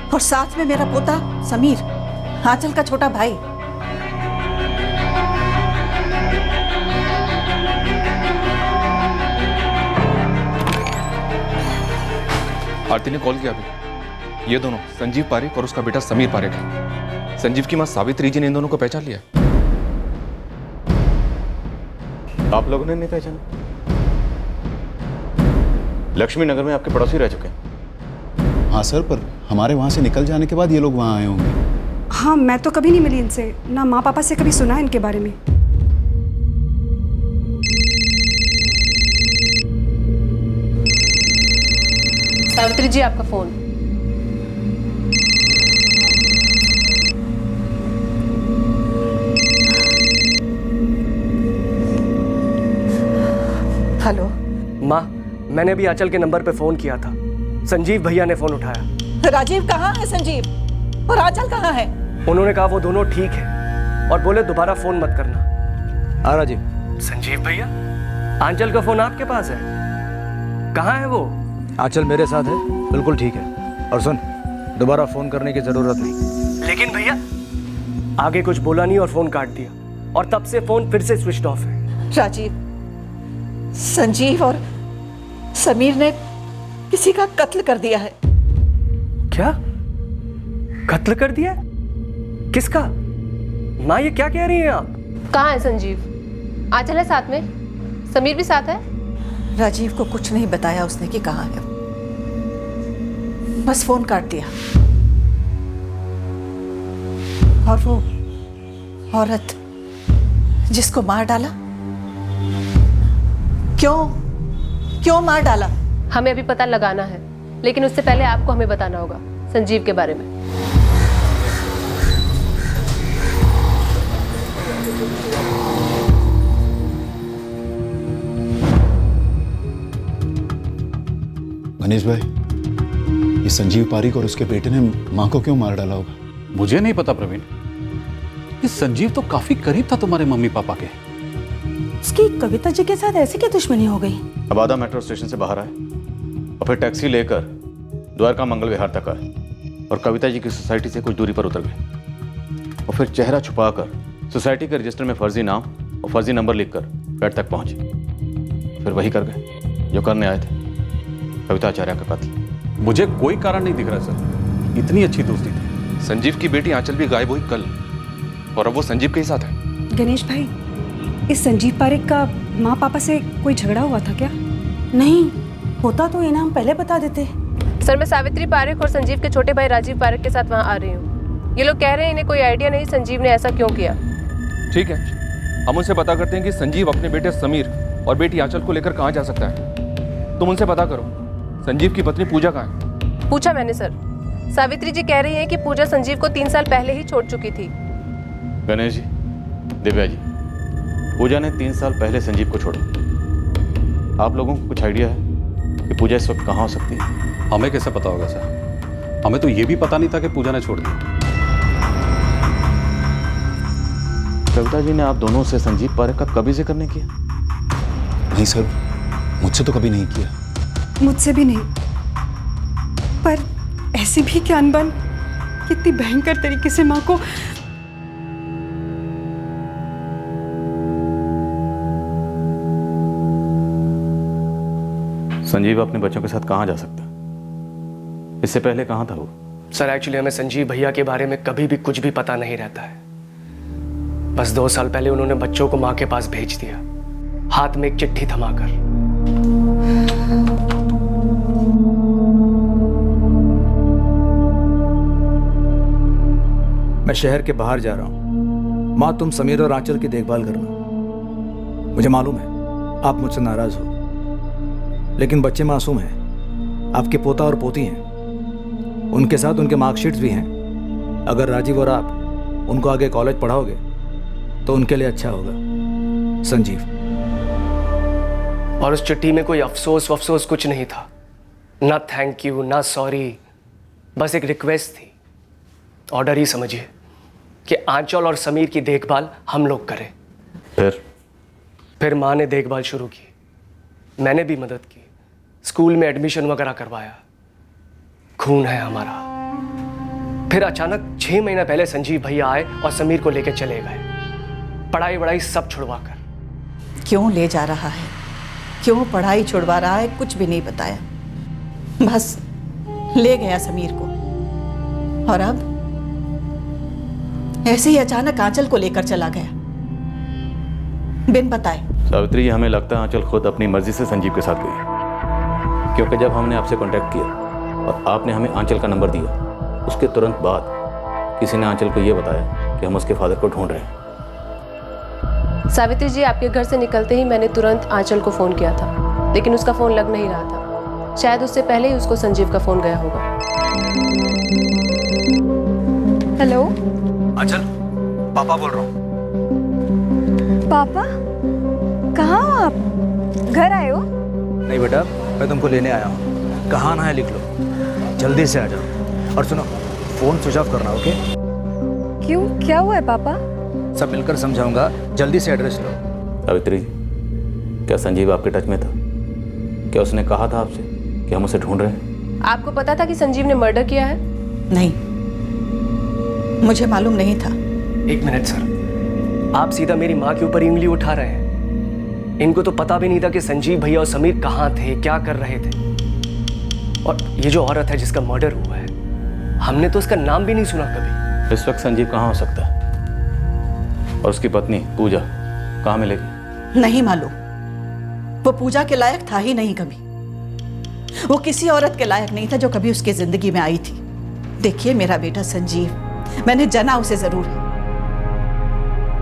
और साथ में मेरा पोता समीर, आंचल का छोटा भाई। आरती ने कॉल किया अभी। ये दोनों संजीव पारेख और उसका बेटा समीर पारेख है। संजीव की मां सावित्री जी ने इन दोनों को पहचान लिया। आप लोगों ने नहीं पहचाना? लक्ष्मी नगर में आपके पड़ोसी रह चुके हैं। हाँ सर, पर हमारे वहां से निकल जाने के बाद ये लोग वहां आए होंगे। हाँ, मैं तो कभी नहीं मिली इनसे, ना माँ पापा से कभी सुना इनके बारे में। सावित्री जी, आपका फोन। हेलो माँ, मैंने भी आंचल के नंबर पे फोन किया था। संजीव भैया ने फोन उठाया। राजीव कहाँ है संजीव, और आंचल कहाँ है? उन्होंने कहा वो दोनों ठीक है और बोले दोबारा फोन मत करना। हाँ राजीव। संजीव भैया, आंचल का फोन आपके पास है? कहाँ है वो? आंचल मेरे साथ है, बिल्कुल ठीक है। और सुन, दोबारा फोन करने की जरूरत नहीं। लेकिन भैया, आगे कुछ बोला नहीं और फोन काट दिया, और तब से फोन फिर से स्विच ऑफ है। राजीव, संजीव और समीर ने किसी का कत्ल कर दिया है। क्या? कत्ल कर दिया? किसका? माँ, ये क्या कह रही हैं आप? कहाँ है संजीव? आंचल है साथ में? समीर भी साथ है? राजीव को कुछ नहीं बताया उसने कि कहाँ है, बस फोन काट दिया। और वो औरत जिसको मार डाला, क्यों मार डाला? हमें अभी पता लगाना है, लेकिन उससे पहले आपको हमें बताना होगा संजीव के बारे में। गणेश भाई, ये संजीव पारेख और उसके बेटे ने माँ को क्यों मार डाला होगा? मुझे नहीं पता प्रवीण। ये संजीव तो काफी करीब था तुम्हारे मम्मी पापा के। उसकी कविता जी के साथ ऐसी क्या दुश्मनी हो गई? अब आधा मेट्रो स्टेशन से बाहर आए और फिर टैक्सी लेकर द्वारका मंगल विहार तक आए और कविता जी की सोसाइटी से कुछ दूरी पर उतर गए और फिर चेहरा छुपाकर सोसाइटी के रजिस्टर में फर्जी नाम और फर्जी नंबर लिखकर पेड़ तक पहुंचे। फिर वही कर गए जो करने आए थे, कविता आचार्य का कत्ल। मुझे कोई कारण नहीं दिख रहा सर, इतनी अच्छी दोस्ती थी। संजीव की बेटी आंचल भी गायब हुई कल, और अब वो संजीव के ही साथ है। गणेश भाई, इस संजीव पारेख का माँ पापा से कोई झगड़ा हुआ था क्या? नहीं, होता तो इनाम पहले बता देते। सर, मैं सावित्री पारेख और संजीव के छोटे भाई राजीव पारेख के साथ वहाँ आ रही हूँ। ये लोग कह रहे हैं इन्हें कोई आइडिया नहीं संजीव ने ऐसा क्यों किया। ठीक है, हम उनसे पता करते हैं कि संजीव अपने बेटे समीर और बेटी आंचल को लेकर कहाँ जा सकता है। तुम उनसे पता करो संजीव की पत्नी पूजा कहाँ है। पूछा मैंने सर। सावित्री जी कह रही हैं कि पूजा संजीव को 3 साल पहले ही छोड़ चुकी थी। गणेश जी, दिव्या जी, पूजा ने 3 साल पहले संजीव को छोड़ा। आप लोगों को कुछ आइडिया है कि पूजा इस वक्त कहाँ हो सकती है? हमें कैसे पता होगा सर? हमें तो ये भी पता नहीं था कि पूजा ने छोड़ दी। कविता जी ने आप दोनों से संजीव पारेख का कभी जिक्र नहीं किया? नहीं सर, मुझसे तो कभी नहीं किया। मुझसे भी नहीं, पर ऐसी भी क्या अनबन, कितनी भयंकर तरीके से माँ को। संजीव अपने बच्चों के साथ कहाँ जा सकता? इससे पहले कहाँ था वो? सर, एक्चुअली हमें संजीव भैया के बारे में कभी भी कुछ भी पता नहीं रहता है। बस 2 साल पहले उन्होंने बच्चों को माँ के पास भेज दिया, हाथ में एक चिट्ठी थमाकर। मैं शहर के बाहर जा रहा हूँ। माँ, तुम समीर और आंचल की देखभाल करना। मुझे मालूम है आप मुझसे नाराज हो, लेकिन बच्चे मासूम हैं। आपके पोता और पोती हैं, उनके साथ उनके मार्कशीट्स भी हैं। अगर राजीव और आप उनको आगे कॉलेज पढ़ाओगे तो उनके लिए अच्छा होगा। संजीव। और उस चिट्ठी में कोई अफसोस वफसोस कुछ नहीं था, ना थैंक यू ना सॉरी, बस एक रिक्वेस्ट थी। ऑर्डर ही समझिए कि आंचल और समीर की देखभाल हम लोग करें। फिर माँ ने देखभाल शुरू की, मैंने भी मदद की। स्कूल में एडमिशन वगैरह करवाया, खून है हमारा। फिर अचानक 6 महीना पहले संजीव भैया आए और समीर को लेकर चले गए, पढ़ाई वढ़ाई सब छुड़वा कर। क्यों ले जा रहा है, क्यों पढ़ाई छुड़वा रहा है, कुछ भी नहीं बताया। बस ले गया समीर को, और अब ऐसे ही अचानक आंचल को लेकर चला गया बिन बताए। सावित्री जी, हमें लगता है आंचल खुद अपनी मर्जी से संजीव के साथ गई, क्योंकि जब हमने आपसे कांटेक्ट किया और आपने हमें आंचल का नंबर दिया, उसके तुरंत बाद किसी ने आंचल को यह बताया कि हम उसके फादर को ढूंढ रहे हैं। सावित्री जी, आपके घर से निकलते ही मैंने तुरंत आंचल को फ़ोन किया था, लेकिन उसका फ़ोन लग नहीं रहा था। शायद उससे पहले ही उसको संजीव का फ़ोन गया होगा। हेलो आंचल, पापा बोल रहा हूँ। पापा, कहाँ हो आप? घर आए हो? नहीं बेटा, मैं तुमको लेने आया हूँ। कहाँ ना है लिख लो, जल्दी से आ जाओ। और सुनो, फ़ोन स्विच ऑफ करना, ओके? क्यों, क्या हुआ है पापा? सब मिलकर समझाऊंगा, जल्दी से एड्रेस लो। सावित्री जी, क्या संजीव आपके टच में था? क्या उसने कहा था आपसे कि हम उसे ढूंढ रहे हैं? आपको पता था कि संजीव ने मर्डर किया है? नहीं, मुझे मालूम नहीं था। एक मिनट सर, आप सीधा मेरी माँ के ऊपर उंगली उठा रहे हैं। इनको तो पता भी नहीं था कि संजीव भैया और समीर कहाँ थे, क्या कर रहे थे। और ये जो औरत है जिसका मर्डर हुआ है, हमने तो उसका नाम भी नहीं सुना कभी। इस वक्त संजीव कहाँ हो सकता है? और उसकी पत्नी पूजा कहाँ मिलेगी? नहीं मालूम, वो पूजा के लायक था ही नहीं कभी। वो किसी औरत के लायक नहीं था जो कभी उसकी जिंदगी में आई थी। देखिए, मेरा बेटा संजीव, मैंने जाना उसे जरूर है,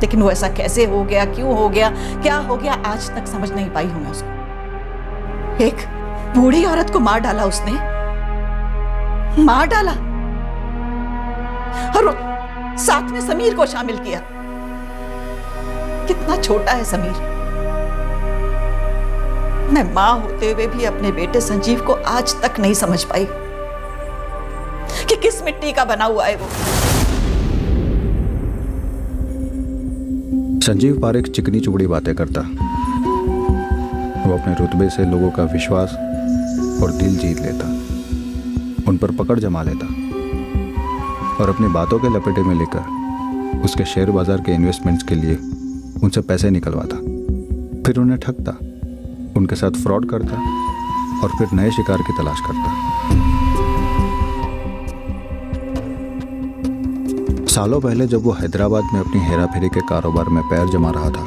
लेकिन वो ऐसा कैसे हो गया, क्यों हो गया, क्या हो गया, आज तक समझ नहीं पाई हूं मैं उसको। एक बूढ़ी औरत को मार डाला उसने, मार डाला, और साथ में समीर को शामिल किया। कितना छोटा है समीर। मैं मां होते हुए भी अपने बेटे संजीव को आज तक नहीं समझ पाई कि किस मिट्टी का बना हुआ है वो। संजीव पारेख चिकनी चुपड़ी बातें करता। वो अपने रुतबे से लोगों का विश्वास और दिल जीत लेता, उन पर पकड़ जमा लेता और अपनी बातों के लपेटे में लेकर उसके शेयर बाजार के इन्वेस्टमेंट्स के लिए उनसे पैसे निकलवाता, फिर उन्हें ठगता, उनके साथ फ्रॉड करता और फिर नए शिकार की तलाश करता। सालों पहले जब वो हैदराबाद में अपनी हेरा फेरी के कारोबार में पैर जमा रहा था,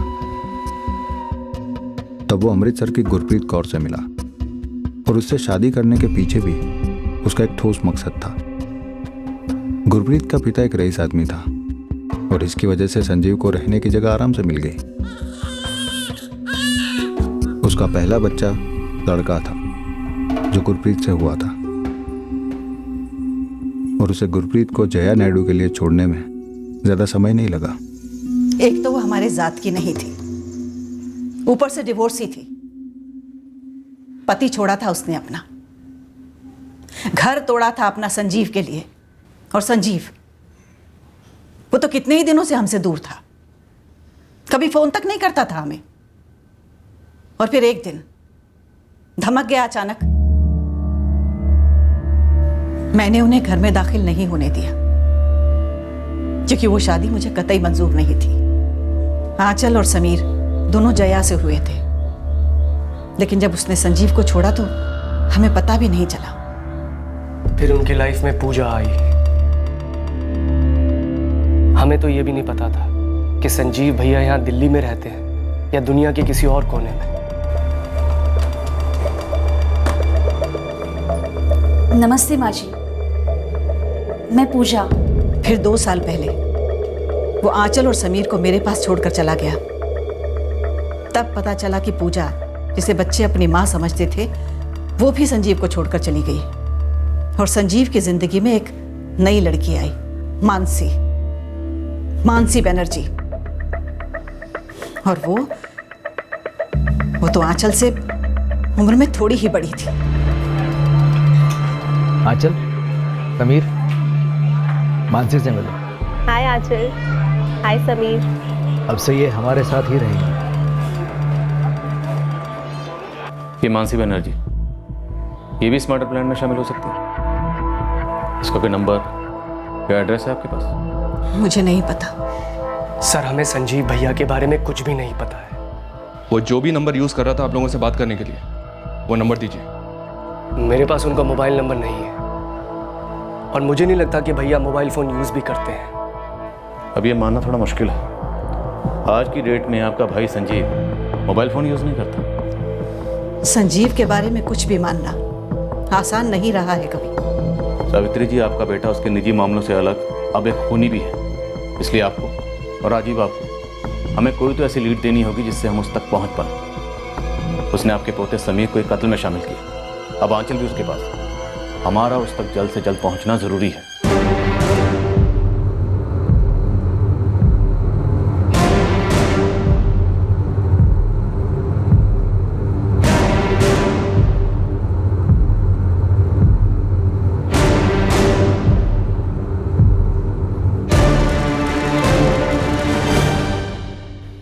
तब वो अमृतसर की गुरप्रीत कौर से मिला और उससे शादी करने के पीछे भी उसका एक ठोस मकसद था। गुरप्रीत का पिता एक रईस आदमी था और इसकी वजह से संजीव को रहने की जगह आराम से मिल गई। उसका पहला बच्चा लड़का था जो गुरप्रीत से हुआ था और उसे गुरप्रीत को जया नायडू के लिए छोड़ने में ज्यादा समय नहीं लगा। एक तो वो हमारे जात की नहीं थी, ऊपर से डिवोर्स ही थी। पति छोड़ा था उसने अपना, घर तोड़ा था अपना संजीव के लिए। और संजीव, वो तो कितने ही दिनों से हमसे दूर था, कभी फोन तक नहीं करता था हमें। और फिर एक दिन धमक गया अचानक। मैंने उन्हें घर में दाखिल नहीं होने दिया क्योंकि वो शादी मुझे कतई मंजूर नहीं थी। आंचल और समीर दोनों जया से हुए थे, लेकिन जब उसने संजीव को छोड़ा तो हमें पता भी नहीं चला। फिर उनकी लाइफ में पूजा आई। हमें तो ये भी नहीं पता था कि संजीव भैया यहाँ दिल्ली में रहते हैं या दुनिया के किसी और कोने में। नमस्ते माँ जी, मैं पूजा। फिर 2 साल पहले वो आंचल और समीर को मेरे पास छोड़कर चला गया। तब पता चला कि पूजा, जिसे बच्चे अपनी माँ समझते थे, वो भी संजीव को छोड़कर चली गई। और संजीव की जिंदगी में एक नई लड़की आई, मानसी बनर्जी। और वो तो आंचल से उम्र में थोड़ी ही बड़ी थी। आंचल, समीर, मानसी से मिलो। हाय आंचल, हाय समीर। अब से ये हमारे साथ ही रहेंगे। ये मानसी बनर्जी, ये भी इस मर्डर प्लान में शामिल हो सकती है। इसका कोई नंबर या एड्रेस है आपके पास? मुझे नहीं पता सर, हमें संजीव भैया के बारे में कुछ भी नहीं पता है। वो जो भी नंबर यूज़ कर रहा था आप लोगों से बात करने के लिए, वो नंबर दीजिए। मेरे पास उनका मोबाइल नंबर नहीं है और मुझे नहीं लगता कि भैया मोबाइल फ़ोन यूज़ भी करते हैं। अब ये मानना थोड़ा मुश्किल है। आज की डेट में आपका भाई संजीव मोबाइल फ़ोन यूज़ नहीं करता। संजीव के बारे में कुछ भी मानना आसान नहीं रहा है कभी। सावित्री जी, आपका बेटा उसके निजी मामलों से अलग अब एक खूनी भी है। इसलिए आपको और राजीव आपको हमें कोई तो ऐसी लीड देनी होगी जिससे हम उस तक पहुंच पाए। उसने आपके पोते समीर को एक कत्ल में शामिल किया, अब आंचल भी उसके पास। हमारा उस तक जल्द से जल्द पहुंचना जरूरी है।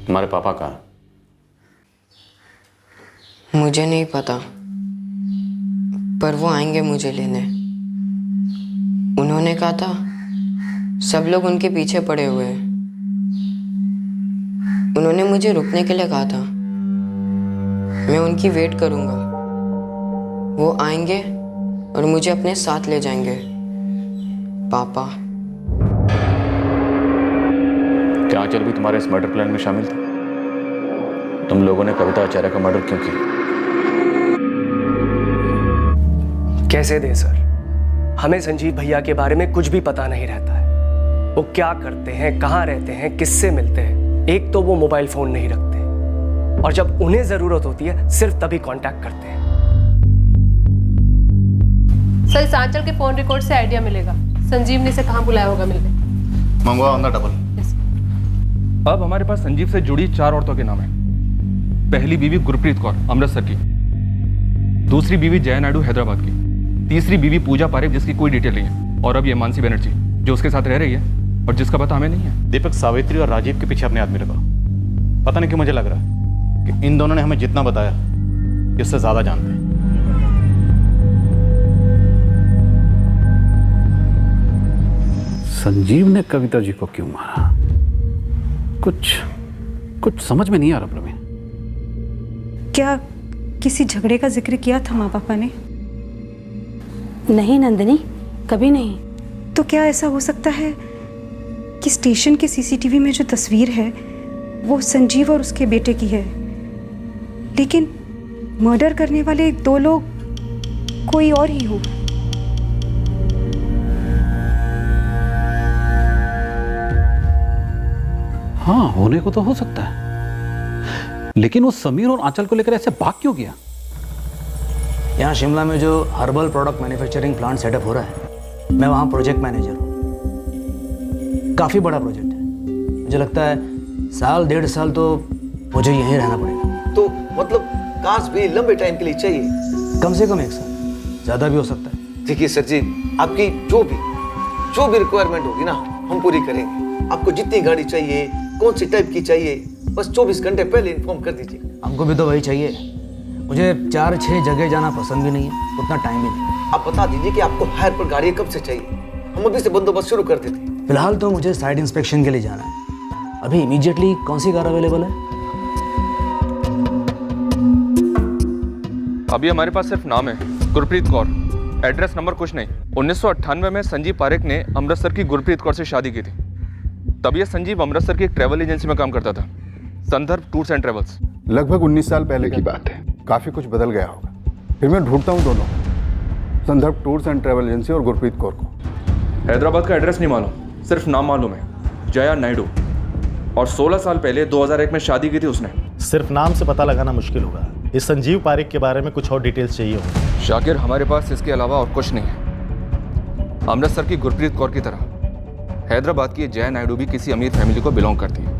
तुम्हारे पापा कहाँ? मुझे नहीं पता, पर वो आएंगे मुझे लेने। उन्होंने कहा था सब लोग उनके पीछे पड़े हुए हैं। उन्होंने मुझे रुकने के लिए कहा था। मैं उनकी वेट करूंगा। वो आएंगे और मुझे अपने साथ ले जाएंगे। पापा। क्या आंचल भी तुम्हारे इस मर्डर प्लान में शामिल था? तुम लोगों ने कविता आचार्य का मर्डर क्यों किया? कैसे दे सर, हमें संजीव भैया के बारे में कुछ भी पता नहीं रहता है। वो क्या करते हैं, कहाँ रहते हैं, किससे मिलते हैं। एक तो वो मोबाइल फोन नहीं रखते और जब उन्हें जरूरत होती है सिर्फ तभी कांटेक्ट करते हैं। सर, इस आंचल के फोन रिकॉर्ड से आइडिया मिलेगा संजीव ने इसे कहाँ बुलाया होगा मिलने। मंगवा ऑन द डबल। अब हमारे पास संजीव से जुड़ी 4 औरतों के नाम हैं। पहली बीवी गुरप्रीत कौर अमृतसर की, दूसरी बीवी जया नायडू हैदराबाद की, तीसरी बीवी पूजा पारेख जिसकी कोई डिटेल नहीं है, और अब ये मानसी बनर्जी जो उसके साथ रह रही है और जिसका पता हमें नहीं है। दीपक, सावित्री और राजीव के पीछे अपने आदमी लगा। पता नहीं क्यों मुझे लग रहा है कि इन दोनों ने हमें जितना बताया इससे ज्यादा जानते हैं। संजीव ने कविता जी को क्यों मारा? कुछ समझ में नहीं आ रहा प्रवीण। क्या किसी झगड़े का जिक्र किया था माँ पापा ने? नहीं नंदिनी, कभी नहीं। तो क्या ऐसा हो सकता है कि स्टेशन के सीसीटीवी में जो तस्वीर है वो संजीव और उसके बेटे की है, लेकिन मर्डर करने वाले 2 लोग कोई और ही हो? हाँ, होने को तो हो सकता है, लेकिन वो समीर और आंचल को लेकर ऐसे भाग क्यों गया? यहाँ शिमला में जो herbal product manufacturing plant setup हो रहा है, मैं वहाँ प्रोजेक्ट मैनेजर हूँ। काफ़ी बड़ा प्रोजेक्ट है। मुझे लगता है 1.5 साल तो मुझे यहीं रहना पड़ेगा। तो मतलब कांच भी लंबे टाइम के लिए चाहिए? कम से कम 1 साल, ज़्यादा भी हो सकता है। देखिए सर जी, आपकी जो भी रिक्वायरमेंट होगी ना, हम पूरी करेंगे। आपको जितनी गाड़ी चाहिए, कौन सी टाइप की चाहिए, बस 24 घंटे पहले इन्फॉर्म कर दीजिए। हमको भी तो वही चाहिए। मुझे 4-6 जगह जाना पसंद भी नहीं है, उतना टाइम भी नहीं। आप बता दीजिए कि आपको हायर पर गाड़ी कब से चाहिए, हम अभी से बंदोबस्त शुरू कर देते। फिलहाल तो मुझे साइड इंस्पेक्शन के लिए जाना है। अभी इमीडिएटली कौन सी कार अवेलेबल है? अभी हमारे पास सिर्फ नाम है, गुरप्रीत कौर। एड्रेस नंबर कुछ नहीं। 1998 में संजीव पारेख ने अमृतसर की गुरप्रीत कौर से शादी की थी। तब ये संजीव अमृतसर की एक ट्रैवल एजेंसी में काम करता था, संदर्भ टूर्स एंड ट्रेवल्स। लगभग 19 साल पहले की बात है। काफ़ी कुछ बदल गया होगा। फिर मैं ढूंढता हूँ दोनों, संदर्भ टूर्स एंड ट्रैवल एजेंसी और गुरप्रीत कौर को। हैदराबाद का एड्रेस नहीं मालूम, सिर्फ नाम मालूम है, जया नायडू। और 16 साल पहले 2001 में शादी की थी उसने। सिर्फ नाम से पता लगाना मुश्किल होगा। इस संजीव पारेख के बारे में कुछ और डिटेल्स चाहिए होंगे। शाकिर, हमारे पास इसके अलावा और कुछ नहीं है। अमृतसर की गुरप्रीत कौर की तरह हैदराबाद की जया नायडू भी किसी अमीर फैमिली को बिलोंग करती है।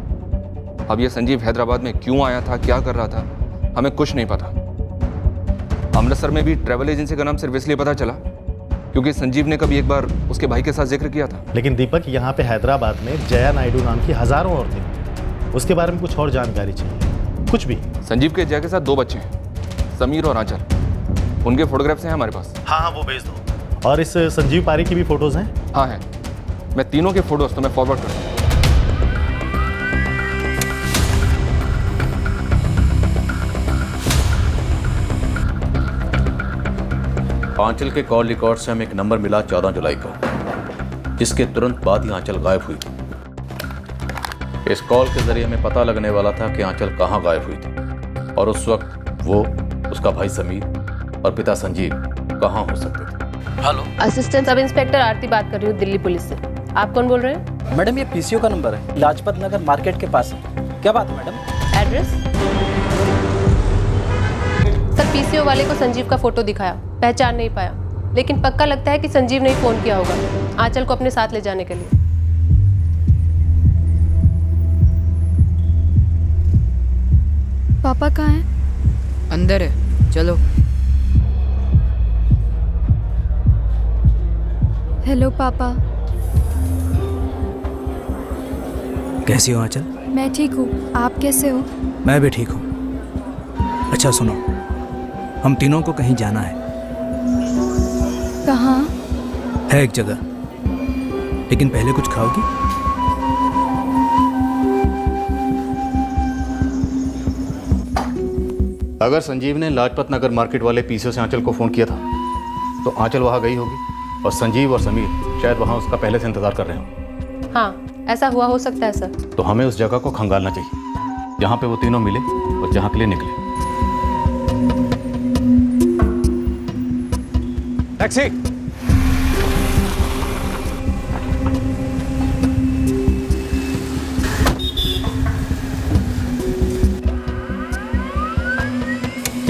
अब ये संजीव हैदराबाद में क्यों आया था, क्या कर रहा था, हमें कुछ नहीं पता। अमृतसर में भी ट्रैवल एजेंसी का नाम सिर्फ इसलिए पता चला क्योंकि संजीव ने कभी एक बार उसके भाई के साथ जिक्र किया था। लेकिन दीपक, यहाँ पे हैदराबाद में जया नायडू नाम की हजारों औरतें, उसके बारे में कुछ और जानकारी चाहिए, कुछ भी। संजीव के जया के साथ 2 बच्चे हैं, समीर और आंचल। उनके फोटोग्राफ्स हैं हमारे पास। हाँ वो भेज दो। और इस संजीव पारिक की भी फोटोज हैं? हाँ हैं। मैं तीनों के फोटोज तो मैं फॉरवर्ड कर दूँ। आंचल के कॉल रिकॉर्ड से हमें एक नंबर मिला 14 जुलाई को, जिसके तुरंत बाद ही आंचल गायब हुई थी। इस कॉल के जरिए हमें पता लगने वाला था कि आंचल कहाँ गायब हुई थी और उस वक्त वो, उसका भाई समीर और पिता संजीव कहाँ हो सकते थे। हेलो, असिस्टेंट सब इंस्पेक्टर आरती बात कर रही हूँ दिल्ली पुलिस से। आप कौन बोल रहे हैं? मैडम ये पीसीओ का नंबर है, लाजपत नगर मार्केट के पास है। क्या बात है मैडम? एड्रेस? सर पीसीओ वाले को संजीव का फोटो दिखाया, पहचान नहीं पाया, लेकिन पक्का लगता है कि संजीव ने ही फोन किया होगा आंचल को अपने साथ ले जाने के लिए। पापा कहाँ हैं? अंदर है, चलो। हेलो पापा। कैसी हो आंचल? मैं ठीक हूँ, आप कैसे हो? मैं भी ठीक हूँ। अच्छा सुनो, हम तीनों को कहीं जाना है। कहाँ? है एक जगह, लेकिन पहले कुछ खाओगी? अगर संजीव ने लाजपत नगर मार्केट वाले पीसीओ से आंचल को फोन किया था तो आंचल वहां गई होगी और संजीव और समीर शायद वहां उसका पहले से इंतजार कर रहे हो। हाँ ऐसा हुआ हो सकता है सर। तो हमें उस जगह को खंगालना चाहिए जहां पे वो तीनों मिले और जहां के लिए निकले। टैक्सी।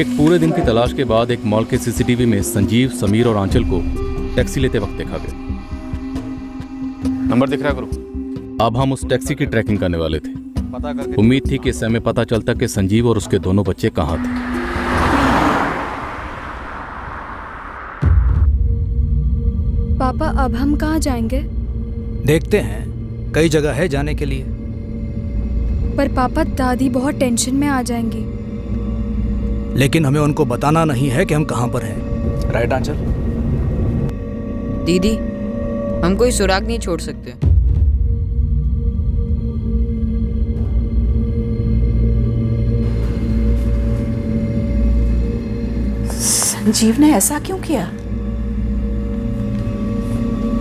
एक पूरे दिन की तलाश के बाद एक मॉल के सीसीटीवी में संजीव, समीर और आंचल को टैक्सी लेते वक्त देखा गया। नंबर दिख रहा है गुरु? अब हम उस टैक्सी की ट्रैकिंग करने वाले थे। उम्मीद थी कि इससे हमें पता चलता कि संजीव और उसके दोनों बच्चे कहाँ थे। पापा अब हम कहाँ जाएंगे? देखते हैं, कई जगह है जाने के लिए। पर पापा दादी बहुत टेंशन में आ जाएंगी। लेकिन हमें उनको बताना नहीं है कि हम कहाँ पर हैं। राइट आंचल? दीदी, हम कोई सुराग नहीं छोड़ सकते। संजीव ने ऐसा क्यों किया?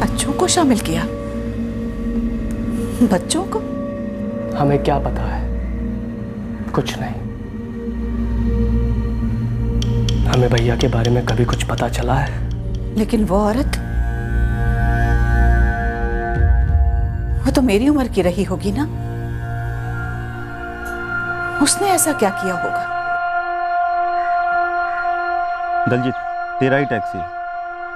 बच्चों को शामिल किया? बच्चों को? हमें क्या पता है? कुछ नहीं। हमें भैया के बारे में कभी कुछ पता चला है? लेकिन वो औरत, वो तो मेरी उम्र की रही होगी ना? उसने ऐसा क्या किया होगा? दलजीत, तेरा ही टैक्सी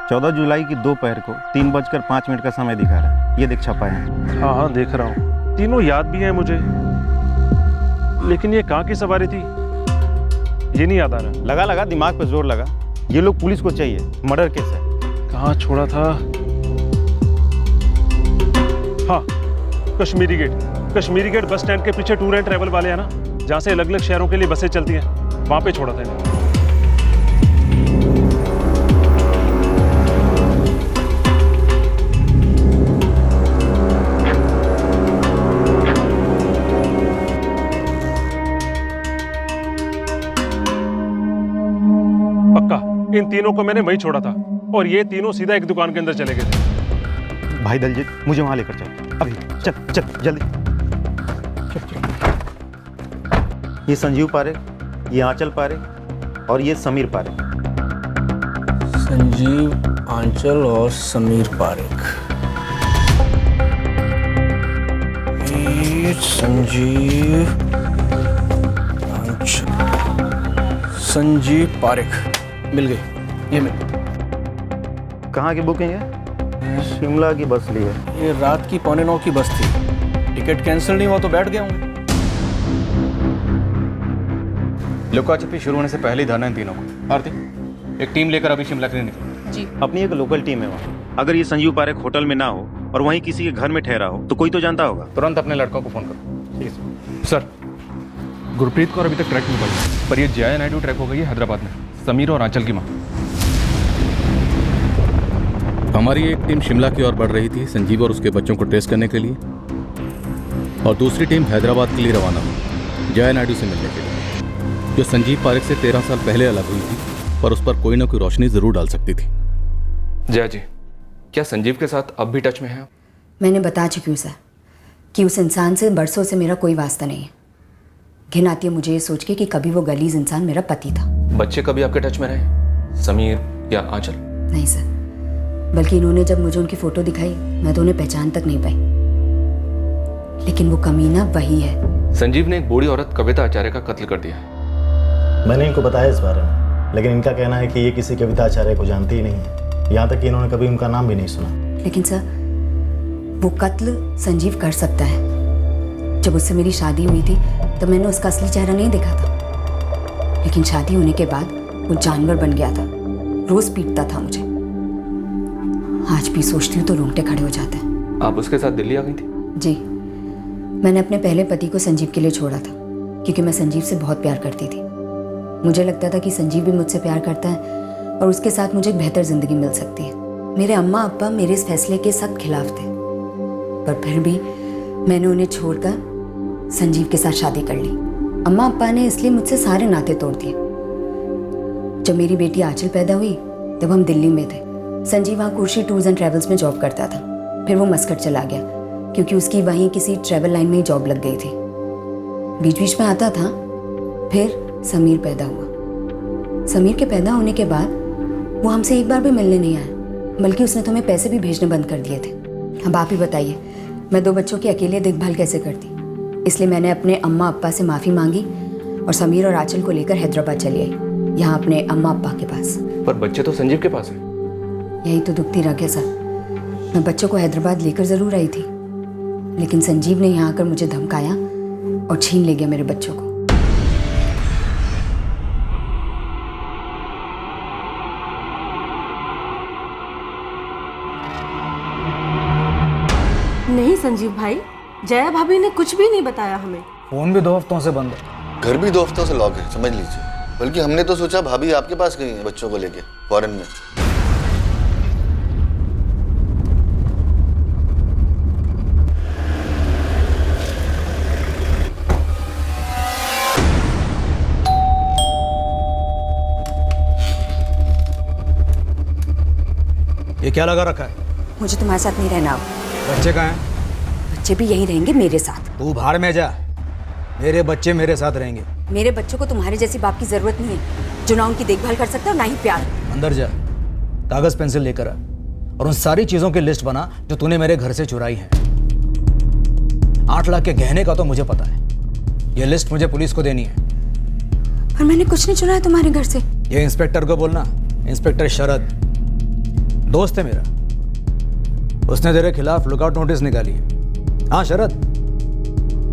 14 जुलाई की दोपहर को 3:05 का समय दिखा रहा है। ये देख छपा है। हाँ हाँ देख रहा हूँ, तीनों याद भी हैं मुझे, लेकिन ये कहाँ की सवारी थी ये नहीं याद आ रहा। लगा लगा दिमाग पे जोर लगा। ये लोग पुलिस को चाहिए, मर्डर केस है। कहाँ छोड़ा था? हाँ, कश्मीरी गेट बस स्टैंड के पीछे टूर एंड ट्रैवल वाले हैं ना, जहाँ से अलग अलग शहरों के लिए बसें चलती हैं, वहाँ पे छोड़ा था इन्हें। इन तीनों को मैंने वहीं छोड़ा था और ये तीनों सीधा एक दुकान के अंदर चले गए थे। भाई दलजीत, मुझे वहां लेकर चल अभी। चल चल जल्दी चल, चल। ये संजीव पारेख, ये आंचल पारेख और ये समीर पारेख। संजीव, आंचल और समीर पारेख। संजीव, आंचल, संजीव पारेख। मिल गई, ये मिल। कहाँ की बुकिंग है? शिमला की बस ली है। ये रात की 8:45 की बस थी, टिकट कैंसिल नहीं हुआ तो बैठ गया हूँ। लुका छिपी शुरू होने से पहले ही धरना इन तीनों को। आरती, एक टीम लेकर अभी शिमला के लिए निकलो। जी। अपनी एक लोकल टीम है वहाँ। अगर ये संजीव पारेख होटल में ना हो और वहीं किसी के घर में ठहरा हो तो कोई तो जानता होगा। तुरंत अपने लड़कों को फोन करो। ठीक है सर। गुरप्रीत को अभी तक ट्रैक नहीं पाई, पर ये जया नायडू ट्रैक हो गई है हैदराबाद में, समीर और आंचल की माँ। हमारी एक टीम शिमला की ओर बढ़ रही थी संजीव और उसके बच्चों को ट्रेस करने के लिए, और दूसरी टीम हैदराबाद के लिए रवाना हुई जया नायडू से मिलने के लिए, जो संजीव पारेख से 13 साल पहले अलग हुई थी, पर उस पर कोई ना कोई रोशनी जरूर डाल सकती थी। जया जी, क्या संजीव के साथ अब भी टच में है? मैंने बता चुकी हूँ सर कि उस इंसान से बरसों से मेरा कोई वास्ता नहीं है। घिन आती है मुझे ये सोच के कि कभी वो गलीज इंसान मेरा पति था। बच्चे कभी आपके टच में रहे, समीर या आंचल? नहीं सर, बल्कि इन्होंने जब मुझे उनकी फोटो दिखाई मैं तो उन्हें पहचान तक नहीं पाई। लेकिन वो कमीना वही है। संजीव ने एक बूढ़ी औरत कविता आचार्य का कत्ल कर दिया है। मैंने इनको बताया इस बारे में, लेकिन इनका कहना है कि ये किसी कविता आचार्य को जानती ही नहीं है, यहाँ तक कि इन्होंने कभी उनका नाम भी नहीं सुना। लेकिन सर, वो कत्ल संजीव कर सकता है। जब उससे मेरी शादी हुई थी तो मैंने उसका असली चेहरा नहीं देखा था, लेकिन शादी होने के बाद वो जानवर बन गया था, रोज पीटता था मुझे। आज भी सोचती हूँ तो रोंगटे खड़े हो जाते हैं। आप उसके साथ दिल्ली आ गई थी? जी, मैंने अपने पहले पति को संजीव के लिए छोड़ा था, क्योंकि मैं संजीव से बहुत प्यार करती थी। मुझे लगता था कि संजीव भी मुझसे प्यार करता है और उसके साथ मुझे एक बेहतर जिंदगी मिल सकती है। मेरे अम्मा अब्बा मेरे इस फैसले के सख्त खिलाफ थे, पर फिर भी मैंने उन्हें छोड़कर संजीव के साथ शादी कर ली। अम्मा अब्बा ने इसलिए मुझसे सारे नाते तोड़ दिए। जब मेरी बेटी आंचल पैदा हुई तब हम दिल्ली में थे। संजीव वहाँ कुर्शी टूर्स एंड ट्रैवल्स में जॉब करता था। फिर वो मस्कट चला गया, क्योंकि उसकी वहीं किसी ट्रैवल लाइन में ही जॉब लग गई थी। बीच बीच में आता था। फिर समीर पैदा हुआ। समीर के पैदा होने के बाद वो हमसे एक बार भी मिलने नहीं आया, बल्कि उसने तो हमें पैसे भी भेजने बंद कर दिए थे। अब आप ही बताइए, मैं 2 बच्चों की अकेले देखभाल कैसे करती? इसलिए मैंने अपने अम्मा अब्बा से माफ़ी मांगी और समीर और आंचल को लेकर हैदराबाद चली आई, यहाँ अपने अम्मा अब्बा के पास। पर बच्चे तो संजीव के पास हैं। यही तो दुखती रह गया सर। मैं बच्चों को हैदराबाद लेकर ज़रूर आई थी, लेकिन संजीव ने यहाँ आकर मुझे धमकाया और छीन ले गया मेरे बच्चों को। नहीं संजीव भाई, जया भाभी ने कुछ भी नहीं बताया हमें। फोन भी 2 हफ्तों से बंद है। घर भी 2 हफ्तों से लॉक है, समझ लीजिए। बल्कि हमने तो सोचा भाभी आपके पास गई है बच्चों को लेके फॉरेन में। ये क्या लगा रखा है? मुझे तुम्हारे साथ नहीं रहना। बच्चे कहाँ हैं? बच्चे भी यहीं रहेंगे मेरे साथ। तू भाड़ में जा, मेरे बच्चे मेरे साथ रहेंगे। मेरे बच्चों को तुम्हारे जैसी बाप की जरूरत नहीं है, जो ना उनकी देखभाल कर सकता और ना ही प्यार। अंदर जा, कागज पेंसिल लेकर आ और उन सारी चीजों की लिस्ट बना जो तूने मेरे घर से चुराई है। 8 लाख के गहने का तो मुझे पता है। ये लिस्ट मुझे पुलिस को देनी है। पर मैंने कुछ नहीं चुराया तुम्हारे घर से। ये इंस्पेक्टर को बोलना, इंस्पेक्टर शरद दोस्त है मेरा, उसने तेरे खिलाफ लुकआउट नोटिस निकाली है। हाँ शरद,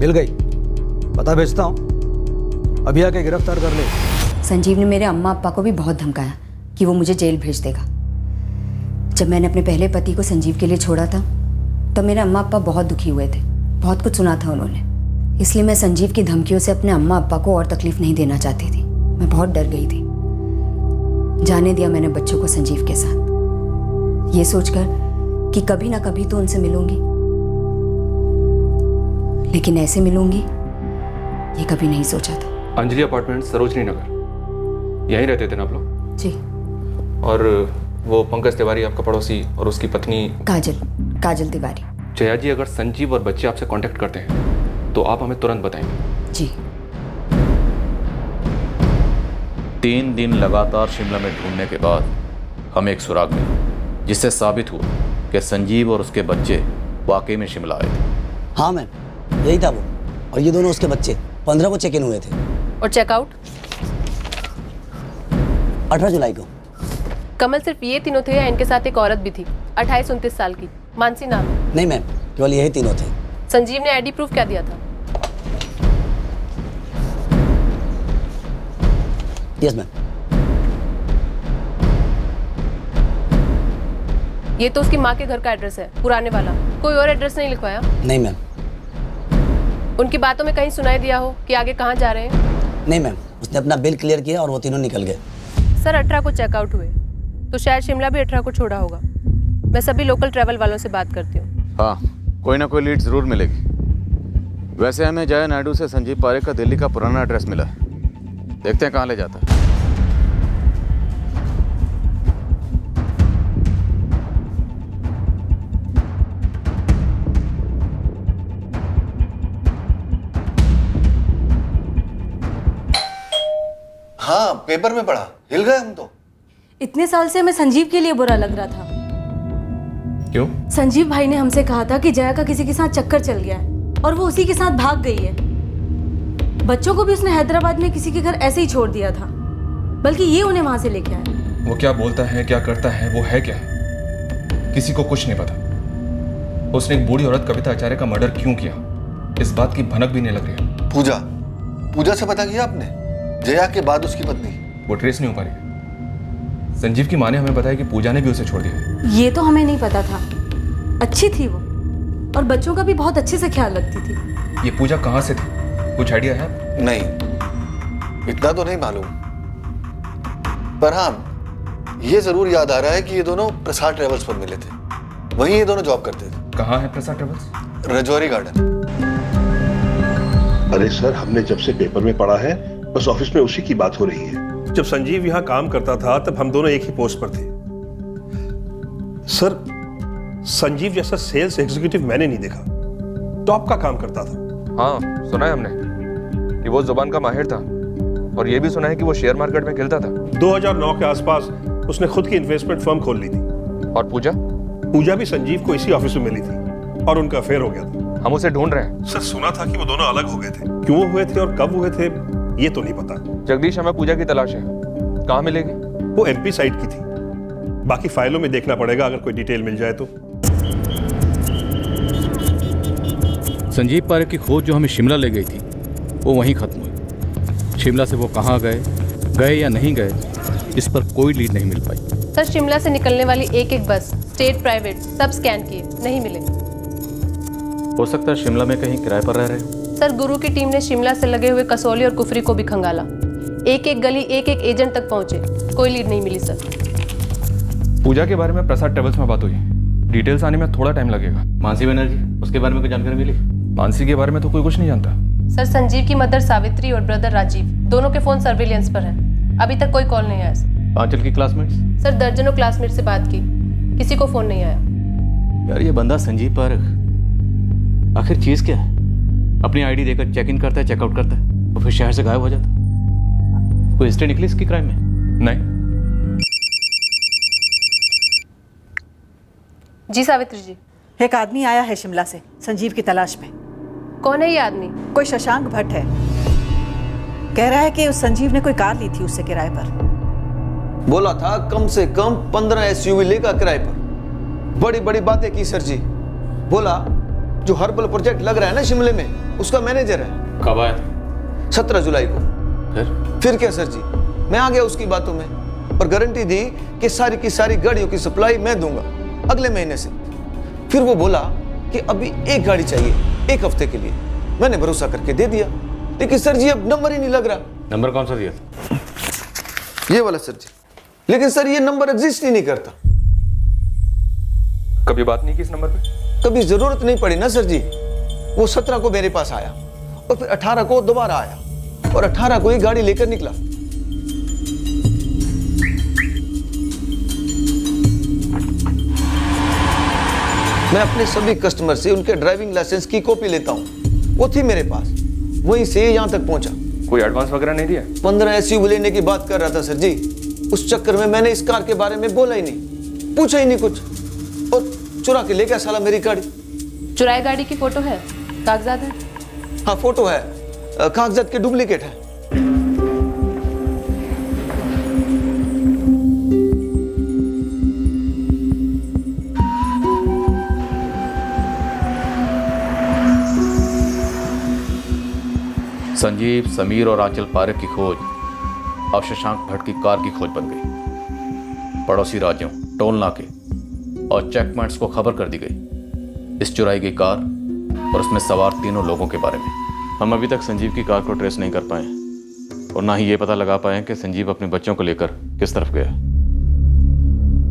मिल गई, पता भेजता हूँ, अभी आके गिरफ्तार कर ले। संजीव ने मेरे अम्मा अब्बा को भी बहुत धमकाया कि वो मुझे जेल भेज देगा। जब मैंने अपने पहले पति को संजीव के लिए छोड़ा था तब मेरे अम्मा अब्बा बहुत दुखी हुए थे। बहुत कुछ सुना था उन्होंने, इसलिए मैं संजीव की धमकियों से अपने अम्मा अब्बा को और तकलीफ नहीं देना चाहती थी। मैं बहुत डर गई थी। जाने दिया मैंने बच्चों को संजीव के साथ, ये सोचकर कि कभी ना कभी तो उनसे मिलूंगी, लेकिन ऐसे मिलूंगी ये कभी नहीं सोचा था। अंजलि अपार्टमेंट, सरोजनी नगर, यहीं रहते थे ना आप लोग? जी। और वो पंकज तिवारी आपका पड़ोसी और उसकी पत्नी काजल तिवारी। जया जी, अगर संजीव और बच्चे आपसे कांटेक्ट करते हैं तो आप हमें तुरंत बताएंगे। जी। 3 दिन लगातार शिमला में ढूंढने के बाद हमें एक सुराग मिला, जिससे साबित हुआ कि संजीव और उसके बच्चे वाकई में शिमला आए थे। हाँ मैम, यही था वो, और ये दोनों उसके बच्चे 15 को चेक इन हुए थे। और चेकआउट 18 जुलाई को। कमल सिर्फ ये तीनों थे या इनके साथ एक औरत भी थी, 28-29 साल की, मानसी नाम? नहीं मैम, केवल यही तीनों थे। संजीव ने आईडी प्रूफ क्या दिया था? Yes ma'am. ये तो उसकी माँ के घर का एड्रेस है, पुराने वाला। कोई और एड्रेस नहीं लिखवाया? नहीं मैम। उनकी बातों में कहीं सुनाई दिया हो कि आगे कहाँ जा रहे हैं? नहीं मैम, उसने अपना बिल क्लियर किया और वो तीनों निकल गए। सर 18 को चेकआउट हुए, तो शायद शिमला भी 18 को छोड़ा होगा। मैं सभी लोकल ट्रैवल वालों से बात करती हूँ। हाँ, कोई ना कोई लीड जरूर मिलेगी। वैसे हमें जया नायडू से संजीव पारेख का दिल्ली का पुराना एड्रेस मिला है, देखते हैं कहाँ ले जाता है। हाँ, पेपर में पढ़ा, हिल गए हम तो। इतने साल से हमें संजीव के लिए बुरा लग रहा था। क्यों? संजीव भाई ने हमसे कहा था कि जया का किसी के साथ चक्कर चल गया है और वो उसी के साथ भाग गई है। बच्चों को भी उसने हैदराबाद में किसी के घर ऐसे ही छोड़ दिया था, बल्कि ये उन्हें वहां से लेके आया। वो क्या बोलता है, क्या करता है, वो है क्या, किसी को कुछ नहीं पता। उसने एक बूढ़ी औरत कविता आचार्य का मर्डर क्यों किया, इस बात की भनक भी नहीं लग रही। पूजा से पता किया आपने? जया के बाद उसकी पत्नी? वो ट्रेस नहीं हो पा रही। संजीव की माँ ने हमें बताया कि पूजा ने भी उसे छोड़ दिया। ये तो हमें नहीं पता था। अच्छी थी वो और बच्चों का भी बहुत अच्छे से ख्याल रखती थी। ये पूजा कहाँ से थी, कुछ आइडिया है? नहीं, इतना तो नहीं मालूम, पर हाँ ये जरूर याद आ रहा है कि ये दोनों प्रसाद ट्रेवल्स पर मिले थे। वहीं ये दोनों जॉब करते थे। कहाँ है प्रसाद ट्रेवल्स? रजौरी गार्डन। अरे सर, हमने जब से पेपर में पढ़ा है बस ऑफिस में उसी की बात हो रही है। जब संजीव यहाँ काम करता था तब हम दोनों एक ही पोस्ट पर थे। सर, संजीव जैसा सेल्स एग्जीक्यूटिव मैंने नहीं देखा। टॉप का काम करता था। हाँ, सुना है हमने कि वो जुबान का माहिर था, और ये भी सुना है कि वो शेयर मार्केट में खेलता था। 2009 के आसपास उसने खुद की इन्वेस्टमेंट फर्म खोल ली थी। और पूजा भी संजीव को इसी ऑफिस में मिली थी और उनका अफेयर हो गया था। हम उसे ढूंढ रहे हैं। सर, सुना था कि वो दोनों अलग हो गए थे। क्यों हुए थे और कब हुए थे ये तो नहीं पता। जगदीश, हमें पूजा की तलाश है, कहाँ मिलेगी? वो एमपी साइड की थी, बाकी फाइलों में देखना पड़ेगा, अगर कोई डिटेल मिल जाए तो। संजीव पारेख की खोज जो हमें शिमला ले गई थी वो वहीं खत्म हुई। शिमला से वो कहाँ गए या नहीं गए, इस पर कोई लीड नहीं मिल पाई। सर, शिमला से निकलने वाली एक एक बस, स्टेट प्राइवेट, सब स्कैन किए, नहीं मिले। हो सकता है शिमला में कहीं किराए पर रह रहे हो। सर, गुरु की टीम ने शिमला से लगे हुए कसौली और कुफरी को भी खंगाला। एक एक गली, एक एक एजेंट तक पहुंचे, कोई लीड नहीं मिली। सर, पूजा के बारे में प्रसाद ट्रेवल्स में बात हुई, डिटेल्स आने में थोड़ा टाइम लगेगा। मानसी बनर्जी, उसके बारे में कोई जानकारी मिली? मानसी के बारे में तो कोई कुछ नहीं जानता। सर, संजीव की मदर सावित्री और ब्रदर राजीव, दोनों के फोन सर्विलियंस पर हैं। अभी तक कोई कॉल नहीं आया। सर, आंचल की क्लासमेट्स? सर, दर्जनों क्लासमेट से बात की, किसी को फोन नहीं आया। यार, ये बंदा संजीव पारेख आखिर चीज क्या है? अपनी आईडी देकर चेक इन करता है, चेकआउट करता है और फिर शहर से गायब हो जाता है। कोई हिस्ट्री निकली इसकी क्राइम में? नहीं। जी सावित्री जी। एक आदमी आया है शिमला से संजीव की तलाश में। कौन है ये आदमी? कोई शशांक भट्ट है। कह रहा है कि उस संजीव ने कोई कार ली थी उससे किराए पर। बोला था कम से कम 15 एसयूवी लेगा किराए पर। बड़ी बड़ी बातें की सर जी। बोला जो हर्बल प्रोजेक्ट लग रहा है ना शिमले में, उसका मैनेजर है। कब आया? 17 जुलाई को। फिर क्या सर जी, मैं आ गया उसकी बातों में, पर गारंटी दी कि सारी की सारी गाड़ियों की सप्लाई मैं दूंगा अगले महीने से। फिर वो बोला कि अभी एक गाड़ी चाहिए 1 हफ्ते के लिए। मैंने भरोसा करके दे दिया, लेकिन सर जी अब नंबर ही नहीं लग रहा। नंबर कौन सा दिया? ये वाला सर जी। लेकिन सर ये नंबर एग्जिस्ट ही नहीं करता। कभी बात नहीं की इस नंबर पे? कभी जरूरत नहीं पड़ी ना सर जी। वो 17 को मेरे पास आया और फिर 18 को दोबारा आया और 18 को ही गाड़ी लेकर निकला। मैं अपने सभी कस्टमर से उनके ड्राइविंग लाइसेंस की कॉपी लेता हूँ, वो थी मेरे पास, वहीं से यहाँ तक पहुंचा। कोई एडवांस वगैरह नहीं दिया? 15 एसयूवी लेने की बात कर रहा था सर जी। उस चक्कर में मैंने इस कार के बारे में बोला ही नहीं, पूछा ही नहीं कुछ, और चुरा के ले गया साला मेरी गाड़ी। चुराई गाड़ी की फोटो है, कागजात है? हाँ फोटो है, कागजात के डुप्लीकेट है। संजीव, समीर और आंचल पारेख की खोज अब शशांक भट्ट की कार की खोज बन गई। पड़ोसी राज्यों, टोल नाके और चेक पॉइंट्स को खबर कर दी गई इस चुराई गई कार और उसमें सवार 3 लोगों के बारे में। हम अभी तक संजीव की कार को ट्रेस नहीं कर पाए और ना ही ये पता लगा पाए कि संजीव अपने बच्चों को लेकर किस तरफ गया।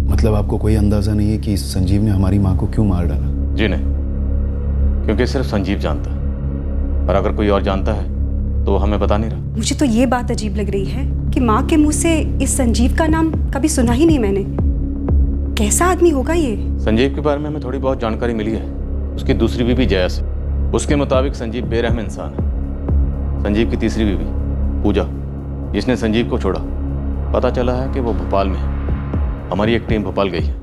मतलब आपको कोई अंदाजा नहीं है कि संजीव ने हमारी माँ को क्यों मार डाला? जी नहीं, क्योंकि सिर्फ संजीव जानता है, और अगर कोई और जानता है तो वो हमें बता नहीं रहा। मुझे तो ये बात अजीब लग रही है कि माँ के मुंह से इस संजीव का नाम कभी सुना ही नहीं मैंने। कैसा आदमी होगा ये? संजीव के बारे में हमें थोड़ी बहुत जानकारी मिली है, उसकी दूसरी बीवी जया से। उसके मुताबिक संजीव बेरहम इंसान है। संजीव की तीसरी बीवी पूजा, जिसने संजीव को छोड़ा, पता चला है कि वो भोपाल में है। हमारी एक टीम भोपाल गई है।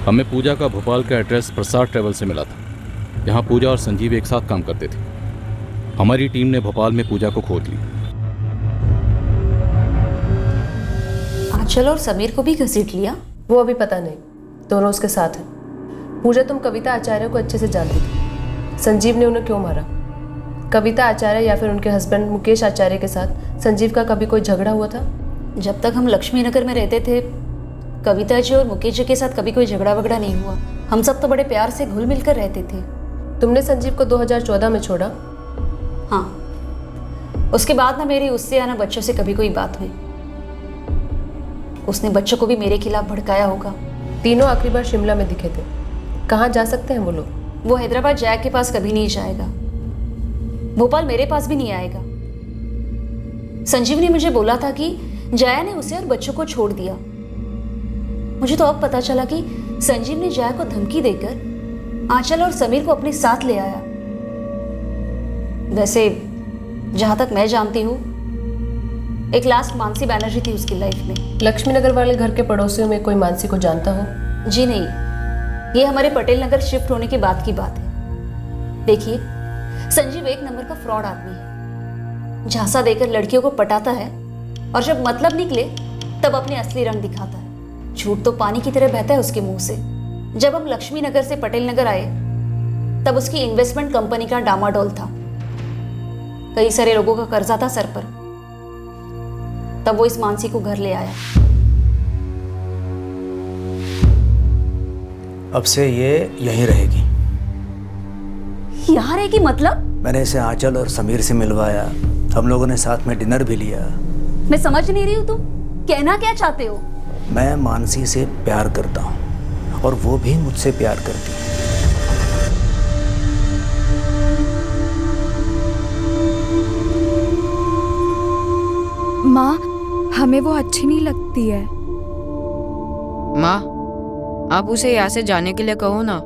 हमें पूजा का भोपाल का एड्रेस प्रसाद ट्रेवल से मिला था। यहाँ पूजा और संजीव एक साथ काम करते थे। हमारी टीम ने भोपाल में पूजा को खोज ली। आंचल और समीर को भी घसीट लिया? वो अभी पता नहीं, दोनों उसके साथ हैं। पूजा, तुम कविता आचार्य को अच्छे से जानती थी। संजीव ने उन्हें क्यों मारा? कविता आचार्य या फिर उनके हस्बैंड मुकेश आचार्य के साथ संजीव का कभी कोई झगड़ा हुआ था? जब तक हम लक्ष्मी नगर में रहते थे, कविता जी और मुकेश जी के साथ कभी कोई झगड़ा वगड़ा नहीं हुआ। हम सब तो बड़े प्यार से घुल मिल कर रहते थे। तुमने संजीव को 2014 में छोड़ा? हाँ, उसके बाद ना मेरी उससे या ना बच्चों से कभी कोई बात हुई। उसने बच्चों को भी मेरे खिलाफ भड़काया होगा। तीनों आखिरी बार शिमला में दिखे थे। कहाँ जा सकते हैं वो लोग? वो हैदराबाद जया के पास कभी नहीं जाएगा, भोपाल मेरे पास भी नहीं आएगा। संजीव ने मुझे बोला था कि जया ने उसे और बच्चों को छोड़ दिया। मुझे तो अब पता चला कि संजीव ने जया को धमकी देकर आंचल और समीर को अपने साथ ले आया। वैसे जहां तक मैं जानती हूँ, एक लास्ट मानसी बैनर्जी थी उसकी लाइफ में। लक्ष्मी नगर वाले घर के पड़ोसियों में कोई मानसी को जानता हो? जी नहीं, ये हमारे पटेल नगर शिफ्ट होने के बाद की बात है। देखिए, संजीव एक नंबर का फ्रॉड आदमी है। झांसा देकर लड़कियों को पटाता है और जब मतलब निकले तब अपने असली रंग दिखाता है। झूठ तो पानी की तरह बहता है उसके मुंह से। जब हम लक्ष्मी नगर से पटेल नगर आए तब उसकी इन्वेस्टमेंट कंपनी का डामाडोल था। कई सारे लोगों का कर्जा था सर पर। तब वो इस मानसी को घर ले आया। अब से ये यहीं रहेगी। यहाँ रहेगी मतलब? मैंने इसे आंचल और समीर से मिलवाया। हम लोगों ने साथ में डिनर भी लिया। मैं समझ नहीं रही हूँ, तुम कहना क्या चाहते हो? मैं मानसी से प्यार करता हूँ और वो भी मुझसे प्यार करती है। माँ, हमें वो अच्छी नहीं लगती है। माँ, आप उसे यहाँ से जाने के लिए कहो ना।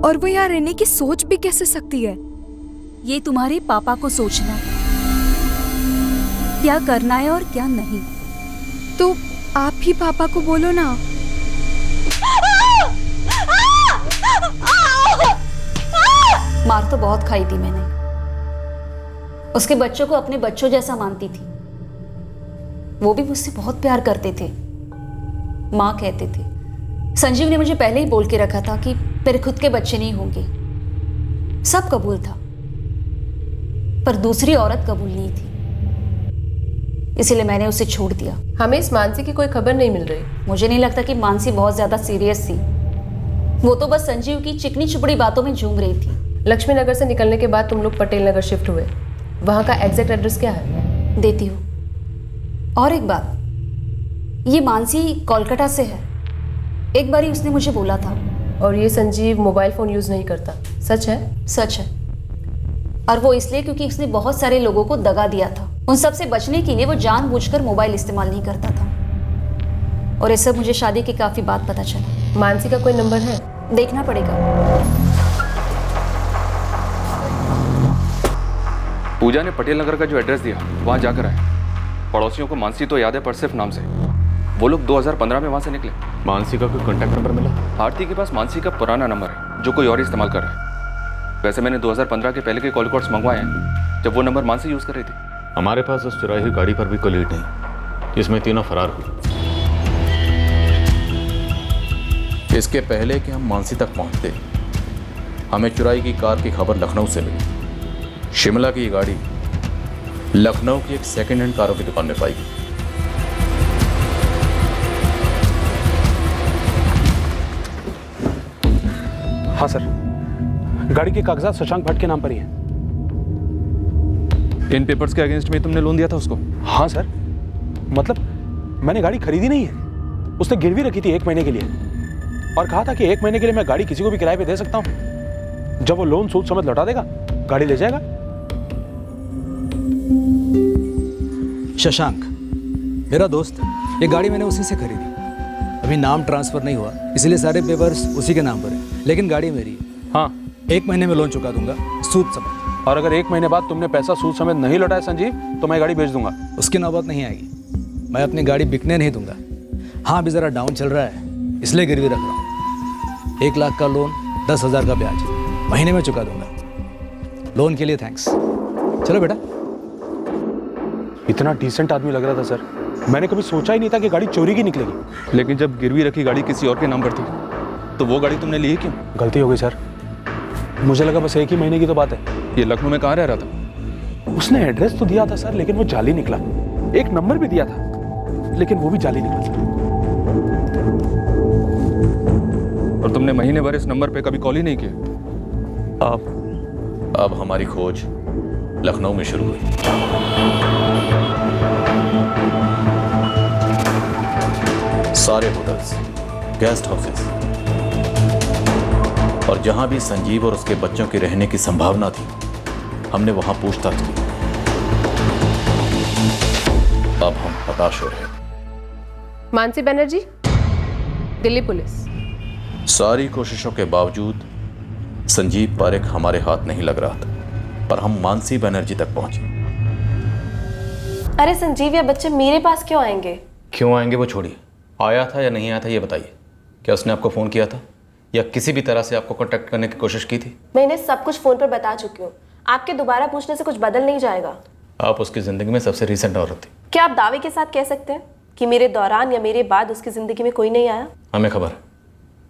और वो यहाँ रहने की सोच भी कैसे सकती है? ये तुम्हारे पापा को सोचना है क्या करना है और क्या नहीं। तो आप ही पापा को बोलो ना। मार तो बहुत खाई थी मैंने। उसके बच्चों को अपने बच्चों जैसा मानती थी। वो भी मुझसे बहुत प्यार करते थे। माँ कहते थे। संजीव ने मुझे पहले ही बोल के रखा था कि तेरे खुद के बच्चे नहीं होंगे। सब कबूल था, पर दूसरी औरत कबूल नहीं थी, इसलिए मैंने उसे छोड़ दिया। हमें इस मानसी की कोई खबर नहीं मिल रही। मुझे नहीं लगता कि मानसी बहुत ज्यादा सीरियस थी। वो तो बस संजीव की चिकनी चुपड़ी बातों में झूम रही थी। लक्ष्मी नगर से निकलने के बाद तुम लोग पटेल नगर शिफ्ट हुए। वहां का एग्जैक्ट एड्रेस क्या है? देती हूँ। और एक बात, ये मानसी कोलकाता से है। एक बारी उसने मुझे बोला था। और ये संजीव मोबाइल फोन यूज नहीं करता, सच है? सच है। और वो इसलिए क्योंकि उसने बहुत सारे लोगों को दगा दिया था। उन सब से बचने के लिए वो जानबूझकर मोबाइल इस्तेमाल नहीं करता था। और ये सब मुझे शादी के काफी बाद पता चला। मानसी का कोई नंबर है? देखना पड़ेगा। पूजा ने पटेल नगर का जो एड्रेस दिया वहां जाकर आए। पड़ोसियों को मानसी तो याद है, पर सिर्फ नाम से। वो लोग 2015 में वहां से निकले। मानसी का कोई कॉन्टैक्ट नंबर मिला? आरती के पास मानसी का पुराना नंबर है जो कोई और इस्तेमाल कर रहा है। वैसे मैंने 2015 के पहले के कॉल रिकॉर्ड्स मंगवाए हैं जब वो नंबर मानसी यूज कर रही थी। हमारे पास उस चुराई हुई गाड़ी पर भी कोई लीड नहीं जिसमें तीनों फरार हुए। इसके पहले कि हम मानसी तक पहुंचते, हमें चुराई की कार की खबर लखनऊ से मिली। शिमला की गाड़ी लखनऊ की एक सेकेंड हैंड कारों की दुकान में पाई गई। हाँ सर, गाड़ी के कागजात शशांक भट्ट के नाम पर ही हैं। इन पेपर्स के अगेंस्ट में तुमने लोन दिया था उसको? हाँ सर, मतलब मैंने गाड़ी खरीदी नहीं है, उसने गिरवी रखी थी 1 महीने के लिए और कहा था कि 1 महीने के लिए मैं गाड़ी किसी को भी किराए पे दे सकता हूँ, जब वो लोन सूद समेत लौटा देगा गाड़ी ले जाएगा। शशांक मेरा दोस्त है, ये गाड़ी मैंने उसी से खरीदी। अभी नाम ट्रांसफर नहीं हुआ इसलिए सारे पेपर्स उसी के नाम पर है, लेकिन गाड़ी मेरी है। हाँ 1 महीने में लोन चुका दूंगा सूद समेत। और अगर 1 महीने बाद तुमने पैसा सूद समेत नहीं लौटाया संजीव तो मैं गाड़ी बेच दूंगा। उसकी नौबत नहीं आएगी, मैं अपनी गाड़ी बिकने नहीं दूंगा। हाँ अभी ज़रा डाउन चल रहा है इसलिए गिरवी रख रहा हूँ। 1 लाख का लोन 10,000 का ब्याज महीने में चुका दूंगा। लोन के लिए थैंक्स। चलो बेटा। इतना डिसेंट आदमी लग रहा था सर, मैंने कभी सोचा ही नहीं था कि गाड़ी चोरी की निकलेगी। लेकिन जब गिरवी रखी गाड़ी किसी और के नाम पर थी तो वो गाड़ी तुमने ली क्यों? गलती हो गई सर, मुझे लगा बस 1 ही महीने की तो बात है। ये लखनऊ में कहाँ रह रहा था? उसने एड्रेस तो दिया था सर, लेकिन वो जाली निकला। एक नंबर भी दिया था लेकिन वो भी जाली निकला सर। और तुमने महीने भर इस नंबर पे कभी कॉल ही नहीं किया? अब हमारी खोज लखनऊ में शुरू हुई। सारे होटल्स, गेस्ट हाउसेस और जहां भी संजीव और उसके बच्चों के रहने की संभावना थी हमने वहां पूछताछ की। अब हम हताश हो रहे हैं। मानसी बनर्जी, दिल्ली पुलिस। सारी कोशिशों के बावजूद संजीव पारेख हमारे हाथ नहीं लग रहा था, पर हम मानसी बनर्जी तक पहुंचे। अरे संजीव, ये बच्चे मेरे पास क्यों आएंगे? क्यों आएंगे वो छोड़िए, आया था या नहीं आया था ये बताइए। क्या उसने आपको फ़ोन किया था या किसी भी तरह से आपको कांटेक्ट करने की कोशिश की थी? मैं इन्हें सब कुछ फ़ोन पर बता चुकी हूँ। आपके दोबारा पूछने से कुछ बदल नहीं जाएगा। आप उसकी ज़िंदगी में सबसे रीसेंट औरत थी। क्या आप दावे के साथ कह सकते हैं कि मेरे दौरान या मेरे बाद उसकी ज़िंदगी में कोई नहीं आया? हमें खबर है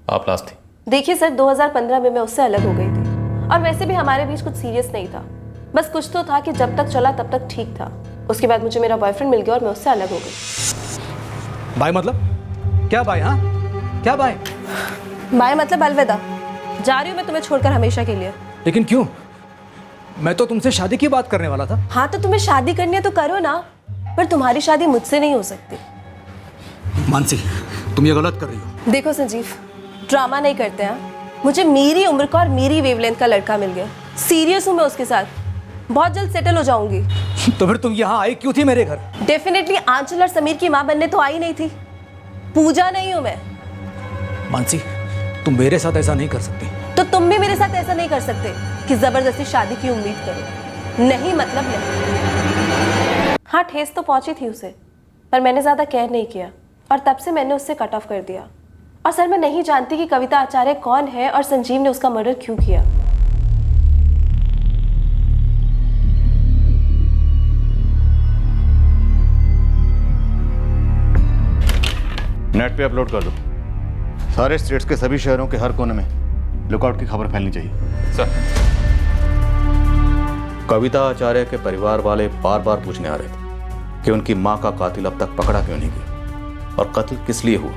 आप लास्ट थी। देखिए सर, 2015 में मैं उससे अलग हो गई थी और वैसे भी हमारे बीच कुछ सीरियस नहीं था। बस कुछ तो था कि जब तक चला तब तक ठीक था। उसके बाद मुझे मेरा बॉयफ्रेंड मिल गया और मैं उससे अलग हो गई। बाय मतलब क्या बाय? हाँ क्या बाय? बाय मतलब अलविदा। जा रही हूँ मैं तुम्हें छोड़कर हमेशा के लिए। लेकिन क्यों? मैं तो तुमसे शादी की बात करने वाला था। हाँ तो तुम्हें शादी करनी है तो करो ना, पर तुम्हारी शादी मुझसे नहीं हो सकती। मानसी तुम ये गलत कर रही हो। देखो संजीव, ड्रामा नहीं करते हैं। मुझे मेरी उम्र का और मेरी वेवलेंथ का लड़का मिल गया। सीरियस हूँ मैं उसके साथ, बहुत जल्द सेटल हो जाऊंगी। तो फिर तुम यहाँ आई क्यों थी मेरे घर? डेफिनेटली आंचल और समीर की माँ बनने तो आई नहीं थी। पूजा नहीं हूँ मैं। मानसी तुम मेरे साथ ऐसा नहीं कर सकती। तो तुम भी मेरे साथ ऐसा नहीं कर सकते कि जबरदस्ती शादी की उम्मीद करो। नहीं मतलब नहीं। हाँ ठेस तो पहुंची थी उसे, पर मैंने ज्यादा केयर नहीं किया और तब से मैंने उससे कट ऑफ कर दिया। और सर मैं नहीं जानती कि कविता आचार्य कौन है और संजीव ने उसका मर्डर क्यों किया। नेट पे अपलोड कर दो। सारे स्टेट्स के सभी शहरों के हर कोने में लुकआउट की खबर फैलनी चाहिए। सर। कविता आचार्य के परिवार वाले बार बार पूछने आ रहे थे कि उनकी मां का कातिल अब तक पकड़ा क्यों नहीं गया और कत्ल किस लिए हुआ,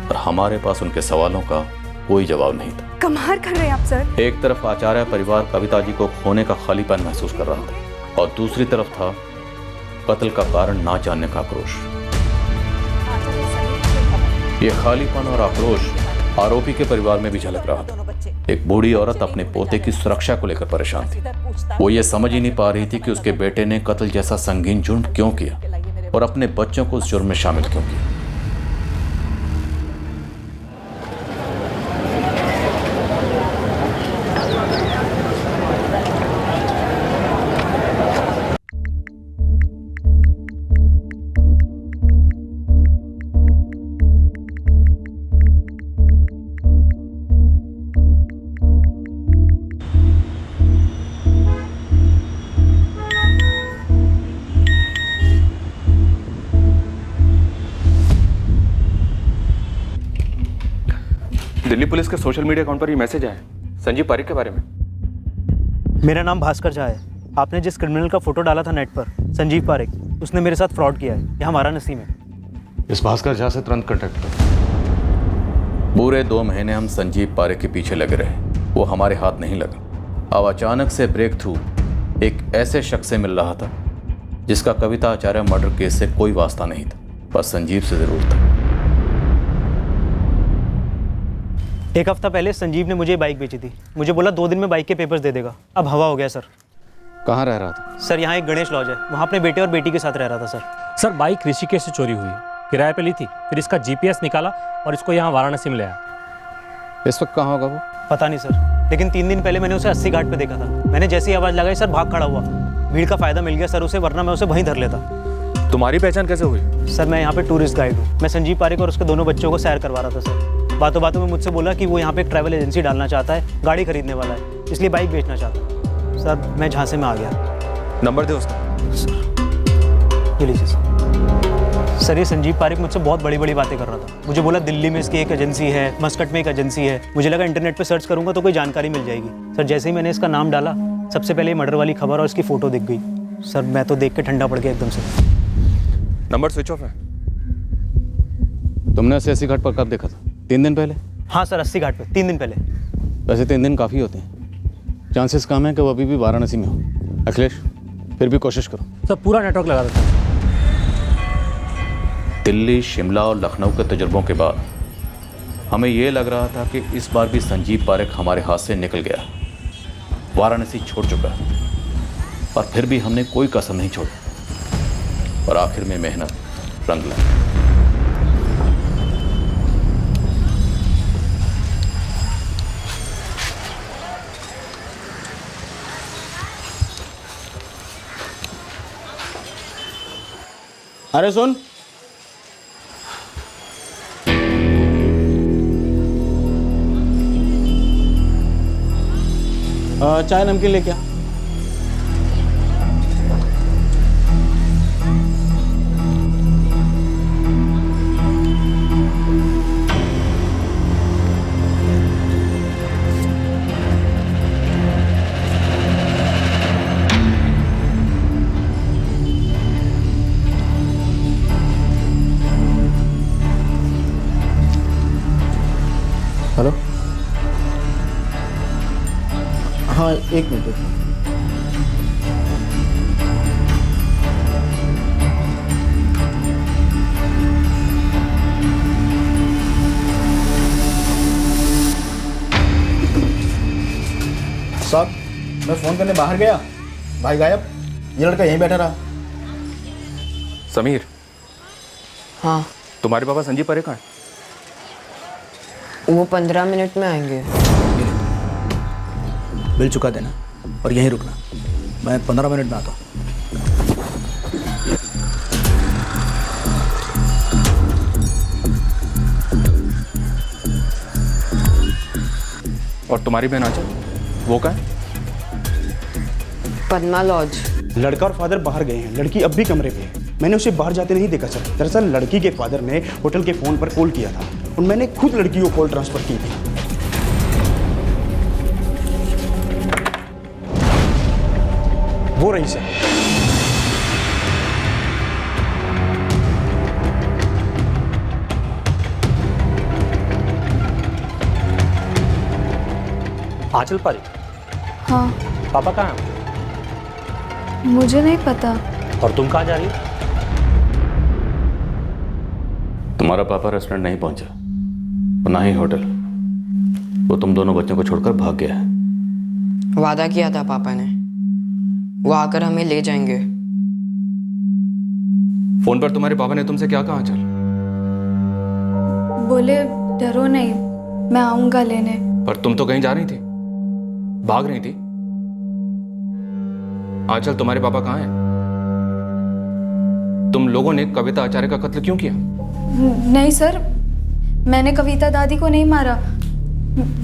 और हमारे पास उनके सवालों का कोई जवाब नहीं था। कमाल कर रहे हैं आप सर। एक तरफ आचार्य परिवार कविता जी को खोने का खालीपन महसूस कर रहा था और दूसरी तरफ था कत्ल का कारण ना जानने का आक्रोश। ये खालीपन और आक्रोश आरोपी के परिवार में भी झलक रहा था। एक बूढ़ी औरत अपने पोते की सुरक्षा को लेकर परेशान थी। वो ये समझ ही नहीं पा रही थी कि उसके बेटे ने कत्ल जैसा संगीन जुर्म क्यों किया और अपने बच्चों को उस जुर्म में शामिल क्यों किया। दिल्ली पुलिस के सोशल मीडिया अकाउंट पर ये मैसेज आया संजीव पारेख के बारे में। मेरा नाम भास्कर झा है। आपने जिस क्रिमिनल का फोटो डाला था नेट पर, संजीव पारेख, उसने मेरे साथ फ्रॉड किया है। ये हमारा नसीब है। इस भास्कर झा से तुरंत कांटेक्ट करो। पूरे 2 महीने हम संजीव पारेख के पीछे लगे रहे, वो हमारे हाथ नहीं लगा। अब अचानक से ब्रेक थ्रू एक ऐसे शख्स से मिल रहा था जिसका कविता आचार्य मर्डर केस से कोई वास्ता नहीं था। बस संजीव से ज़रूर था। एक हफ्ता पहले संजीव ने मुझे बाइक बेची थी। मुझे बोला 2 दिन में बाइक के पेपर्स दे देगा। अब हवा हो गया सर। कहाँ रह रहा था? सर यहाँ एक गणेश लॉज है, वहाँ अपने बेटे और बेटी के साथ रह रहा था सर। सर बाइक ऋषिकेश से चोरी हुई, किराए पे ली थी, फिर इसका जीपीएस निकाला और इसको यहाँ वाराणसी में ले आया। इस वक्त कहाँ होगा वो? पता नहीं सर, लेकिन 3 दिन पहले मैंने उसे 80 घाट पे देखा था। मैंने जैसी आवाज़ लगाई सर भाग खड़ा हुआ। भीड़ का फायदा मिल गया सर उसे, वरना मैं उसे वहीं धर लेता। तुम्हारी पहचान कैसे हुई? सर मैं यहाँ पे टूरिस्ट गाइड हूँ। मैं संजीव पारेख और उसके दोनों बच्चों को सैर करवा रहा था सर। बातों बातों में मुझसे बोला कि वो यहाँ पे एक ट्रैवल एजेंसी डालना चाहता है, गाड़ी खरीदने वाला है, इसलिए बाइक बेचना चाहता है। सर मैं झांसे में आ गया। नंबर दे उसका। ये लीजिए सर। ये संजीव पारेख मुझसे बहुत बड़ी बड़ी बातें कर रहा था। मुझे बोला दिल्ली में इसकी एक एजेंसी है, मस्कट में एक एजेंसी है। मुझे लगा इंटरनेट पे सर्च करूंगा तो कोई जानकारी मिल जाएगी। सर जैसे ही मैंने इसका नाम डाला, सबसे पहले मर्डर वाली खबर और इसकी फ़ोटो दिख गई। सर मैं तो देख के ठंडा पड़ गया एकदम से। नंबर स्विच ऑफ है। तुमने 80 घाट पर कब देखा था? 3 दिन पहले? हाँ सर 80 घाट पे 3 दिन पहले। वैसे 3 दिन काफ़ी होते हैं, चांसेस कम है कि वो अभी भी वाराणसी में हो। अखिलेश फिर भी कोशिश करो। सर पूरा नेटवर्क लगा देता है। दिल्ली, शिमला और लखनऊ के तजुर्बों के बाद हमें ये लग रहा था कि इस बार भी संजीव पारेख हमारे हाथ से निकल गया, वाराणसी छोड़ चुका है, और फिर भी हमने कोई कसर नहीं छोड़ी और आखिर में मेहनत रंग लाई। अरे सुन, चाय नमकीन लेके आ। हेलो, हाँ 1 मिनट। साहब मैं फ़ोन करने बाहर गया, भाई गायब, ये लड़का यहीं बैठा रहा। समीर। हाँ तुम्हारे पापा संजीव पारेख कहाँ हैं? वो 15 मिनट में आएंगे। बिल चुका देना और यहीं रुकना, मैं 15 मिनट में आता हूँ। और तुम्हारी बहन आंचल, वो कहाँ है? पद्मा लॉज। लड़का और फादर बाहर गए हैं, लड़की अब भी कमरे पे है। मैंने उसे बाहर जाते नहीं देखा सर। दरअसल लड़की के फादर ने होटल के फ़ोन पर कॉल किया था और मैंने खुद लड़की को कॉल ट्रांसफ़र की थी। वो रही सर। आंचल पारेख? हाँ। पापा कहाँ हैं? मुझे नहीं पता। और तुम कहाँ जा रही हो? तुम्हारा पापा रेस्टोरेंट नहीं पहुंचा, और ना ही होटल। वो तुम दोनों बच्चों को छोड़कर भाग गया है। वादा किया था पापा ने, वो आकर हमें ले जाएंगे। फोन पर तुम्हारे पापा ने तुमसे क्या कहा आंचल? बोले डरो नहीं, मैं आऊंगा लेने। पर तुम तो कहीं जा रही थी, भाग रही थी। आंचल तुम्हारे पापा कहाँ हैं? तुम लोगों ने कविता आचार्य का कत्ल क्यों किया? नहीं सर, मैंने कविता दादी को नहीं मारा।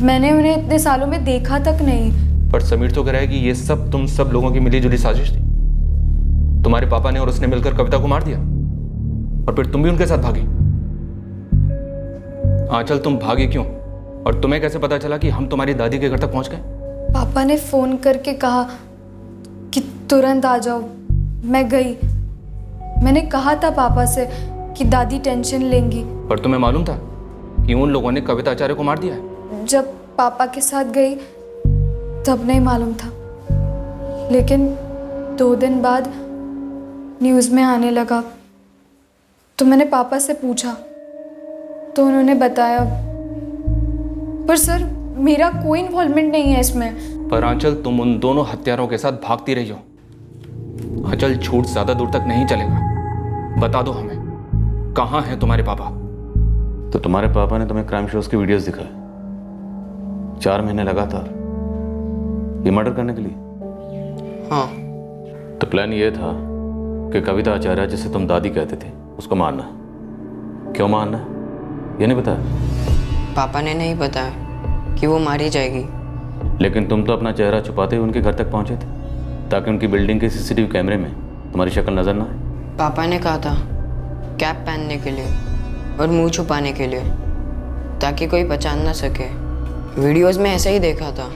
मैंने उन्हें इतने सालों में देखा तक नहीं। पर समीर तो कह रहा है कि ये सब तुम सब लोगों की मिलीजुली साजिश थी। तुम्हारे पापा ने और उसने मिलकर कविता को मार दिया और फिर तुम भी उनके साथ भागी। आंचल तुम भागी क्यों? और तुम्हें कैसे पता चला कि हम तुम्हारी दादी के घर तक पहुंच गए? पापा ने फोन करके कहा कि तुरंत आ जाओ। मैं गई। मैंने कहा था पापा से कि दादी टेंशन लेंगी। पर तुम्हें मालूम था कि उन लोगों ने कविता आचार्य को मार दिया है? जब पापा के साथ गई तब नहीं मालूम था, लेकिन 2 दिन बाद न्यूज़ में आने लगा। तो मैंने पापा से पूछा तो उन्होंने बताया, पर सर मेरा कोई इन्वॉल्वमेंट नहीं है इसमें। पर आंचल, तुम उन दोनों हत्यारों के साथ भागती रही हो। आंचल, झूठ ज्यादा दूर तक नहीं चलेगा। बता दो हमें, कहाँ हैं तुम्हारे पापा? तो तुम्हारे पापा ने तुम्हें क्राइम शोज की वीडियोस दिखाए 4 महीने लगातार, ये मर्डर करने के लिए? हाँ। तो प्लान ये था कि कविता आचार्य, जिसे तुम दादी कहते थे, उसको मारना। क्यों मारना, ये नहीं बताया? पापा ने नहीं बताया कि वो मारी जाएगी। लेकिन तुम तो अपना चेहरा छुपाते हुए उनके घर तक पहुंचे थे, ताकि उनकी बिल्डिंग के सीसीटीवी कैमरे में तुम्हारी शक्ल नजर ना आए। पापा ने कहा था कैप पहनने के लिए और मुंह छुपाने के लिए, ताकि कोई पहचान ना सके। वीडियोस में ऐसा ही देखा था,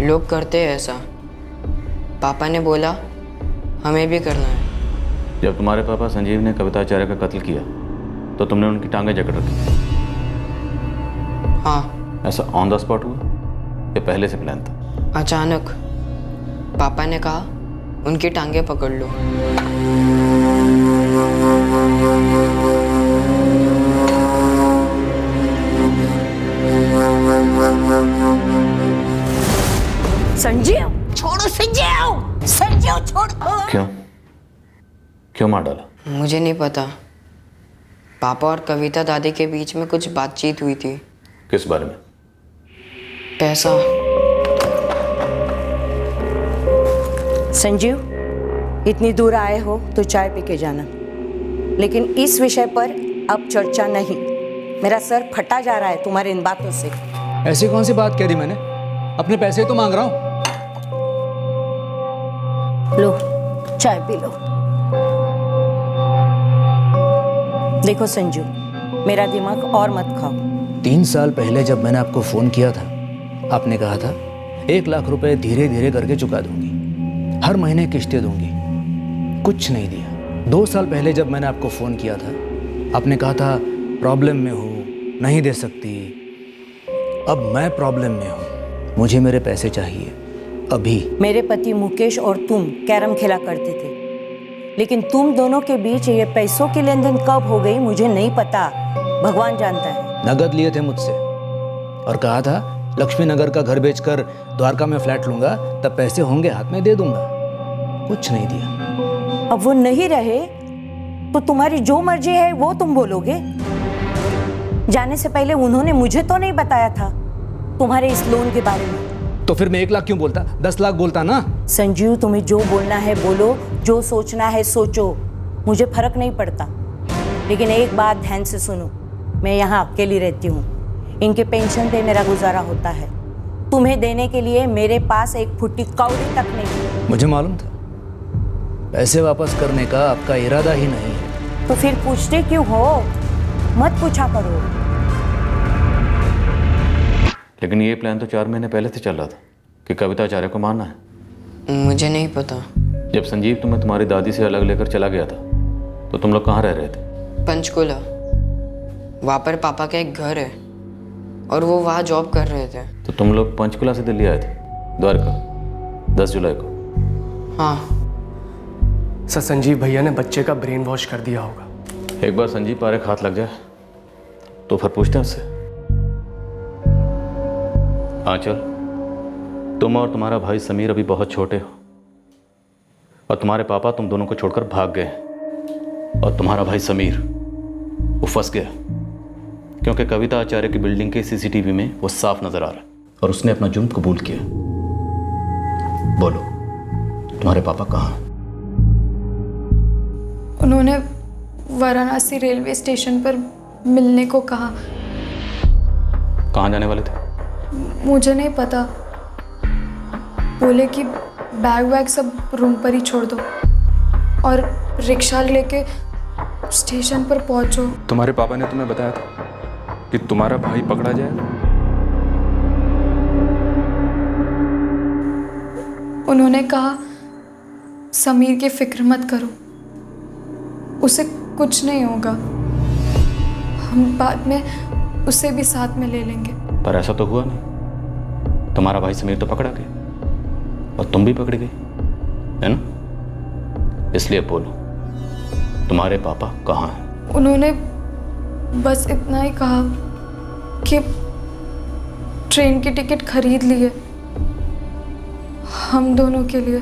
लोग करते हैं ऐसा। पापा ने बोला हमें भी करना है। जब तुम्हारे पापा संजीव ने कविता आचार्य का कत्ल किया तो तुमने उनकी टांगें जकड़ रखी? हाँ। ऐसा ऑन द स्पॉट हुआ या पहले से प्लान था? अचानक पापा ने कहा उनकी टांगें पकड़ लो। संजीव छोड़ो, संजीव, संजीव छोड़ो। क्यों मार डाला? मुझे नहीं पता। पापा और कविता दादी के बीच में कुछ बातचीत हुई थी। किस बारे में? पैसा। संजीव, इतनी दूर आए हो तो चाय पी के जाना, लेकिन इस विषय पर अब चर्चा नहीं। मेरा सर फटा जा रहा है तुम्हारी इन बातों से। ऐसी कौन सी बात कह दी मैंने? अपने पैसे तो मांग रहा हूँ। लो चाय पी लो। देखो संजू, मेरा दिमाग और मत खाओ। 3 साल पहले जब मैंने आपको फ़ोन किया था, आपने कहा था 1 लाख रुपए धीरे धीरे करके चुका दूंगी, हर महीने किस्तें दूंगी। कुछ नहीं दिया। 2 साल पहले जब मैंने आपको फ़ोन किया था, आपने कहा था प्रॉब्लम में हूँ, नहीं दे सकती। अब मैं प्रॉब्लम में हूँ, मुझे मेरे पैसे चाहिए अभी। मेरे पति मुकेश और तुम कैरम खेला करते थे, लेकिन तुम दोनों के बीच ये पैसों की लेन देन कब हो गई मुझे नहीं पता, भगवान जानता है। नगद लिए थे मुझसे और कहा था लक्ष्मी नगर का घर बेचकर द्वारका में फ्लैट लूंगा, तब पैसे होंगे हाथ में दे दूंगा। कुछ नहीं दिया। अब वो नहीं रहे तो तुम्हारी जो मर्जी है वो तुम बोलोगे। जाने से पहले उन्होंने मुझे तो नहीं बताया था तुम्हारे इस लोन के बारे में। तो फिर मैं 1 लाख क्यों बोलता, 10 लाख बोलता ना। संजीव, तुम्हें जो बोलना है बोलो, जो सोचना है सोचो, मुझे फर्क नहीं पड़ता। लेकिन एक बात ध्यान से सुनो, मैं यहाँ अकेली रहती हूँ, इनके पेंशन पे मेरा गुजारा होता है। तुम्हें देने के लिए मेरे पास एक फुट्टी कौड़ी तक नहीं। मुझे मालूम था पैसे वापस करने का आपका इरादा ही नहीं है। तो फिर पूछते क्यों हो? मत पूछा करो। लेकिन ये प्लान तो 4 महीने पहले से चल रहा था कि कविता आचार्य को मारना है। मुझे नहीं पता। जब संजीव तुम्हें तुम्हारी दादी से अलग लेकर चला गया था तो तुम लोग कहाँ रह रहे थे? पंचकुला। वहाँ पर पापा का एक घर है और वो वहाँ जॉब कर रहे थे। तो तुम लोग पंचकुला से दिल्ली आए थे द्वारका 10 जुलाई को? हाँ सर, संजीव भैया ने बच्चे का ब्रेन वॉश कर दिया होगा। एक बार संजीव पारेख हाथ लग जाए तो फिर पूछते हैं उससे। आंचल, तुम और तुम्हारा भाई समीर अभी बहुत छोटे हो और तुम्हारे पापा तुम दोनों को छोड़कर भाग गए, और तुम्हारा भाई समीर वो फंस गया क्योंकि कविता आचार्य की बिल्डिंग के सीसीटीवी में वो साफ नजर आ रहा है और उसने अपना जुर्म कबूल किया। बोलो, तुम्हारे पापा कहाँ? उन्होंने वाराणसी रेलवे स्टेशन पर मिलने को कहा। कहाँ जाने वाले थे? मुझे नहीं पता, बोले कि बैग वैग सब रूम पर ही छोड़ दो और रिक्शा लेके स्टेशन पर पहुंचो। तुम्हारे पापा ने तुम्हें बताया था कि तुम्हारा भाई पकड़ा जाएगा? उन्होंने कहा समीर की फिक्र मत करो, उसे कुछ नहीं होगा, हम बाद में उसे भी साथ में ले लेंगे। पर ऐसा तो हुआ नहीं। तुम्हारा भाई समीर तो पकड़ा गया और तुम भी पकड़ी गई, है ना? इसलिए बोलो, तुम्हारे पापा कहाँ हैं? उन्होंने बस इतना ही कहा कि ट्रेन की टिकट खरीद ली है हम दोनों के लिए।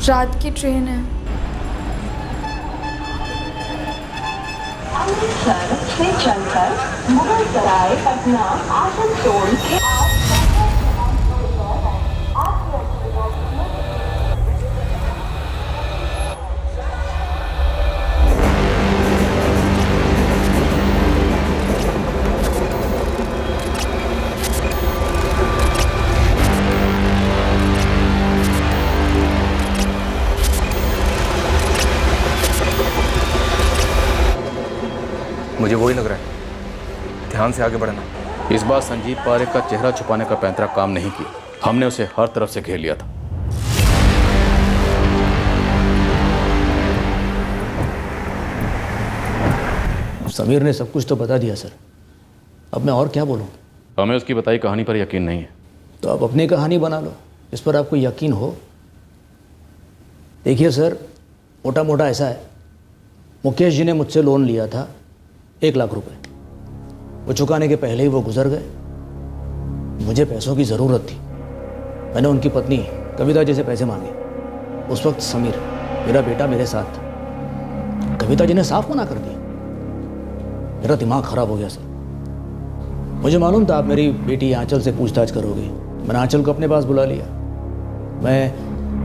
रात की ट्रेन है। अमृतसर से चलकर मुगलसराय, पटना, आसनसोल के मुझे वही लग रहा है। ध्यान से आगे बढ़ना। इस बार संजीव पारेख का चेहरा छुपाने का पैंतरा काम नहीं किया। हमने उसे हर तरफ से घेर लिया था। समीर ने सब कुछ तो बता दिया सर, अब मैं और क्या बोलूं? हमें उसकी बताई कहानी पर यकीन नहीं है। तो आप अपनी कहानी बना लो इस पर आपको यकीन हो। देखिए सर, मोटा मोटा ऐसा है, मुकेश जी ने मुझसे लोन लिया था 1 लाख रुपए। वो चुकाने के पहले ही वो गुजर गए। मुझे पैसों की ज़रूरत थी। मैंने उनकी पत्नी कविता जी से पैसे मांगे। उस वक्त समीर, मेरा बेटा, मेरे साथ था। कविता जी ने साफ मना कर दिया। मेरा दिमाग ख़राब हो गया सर। मुझे मालूम था आप मेरी बेटी आंचल से पूछताछ करोगे। मैंने आंचल को अपने पास बुला लिया। मैं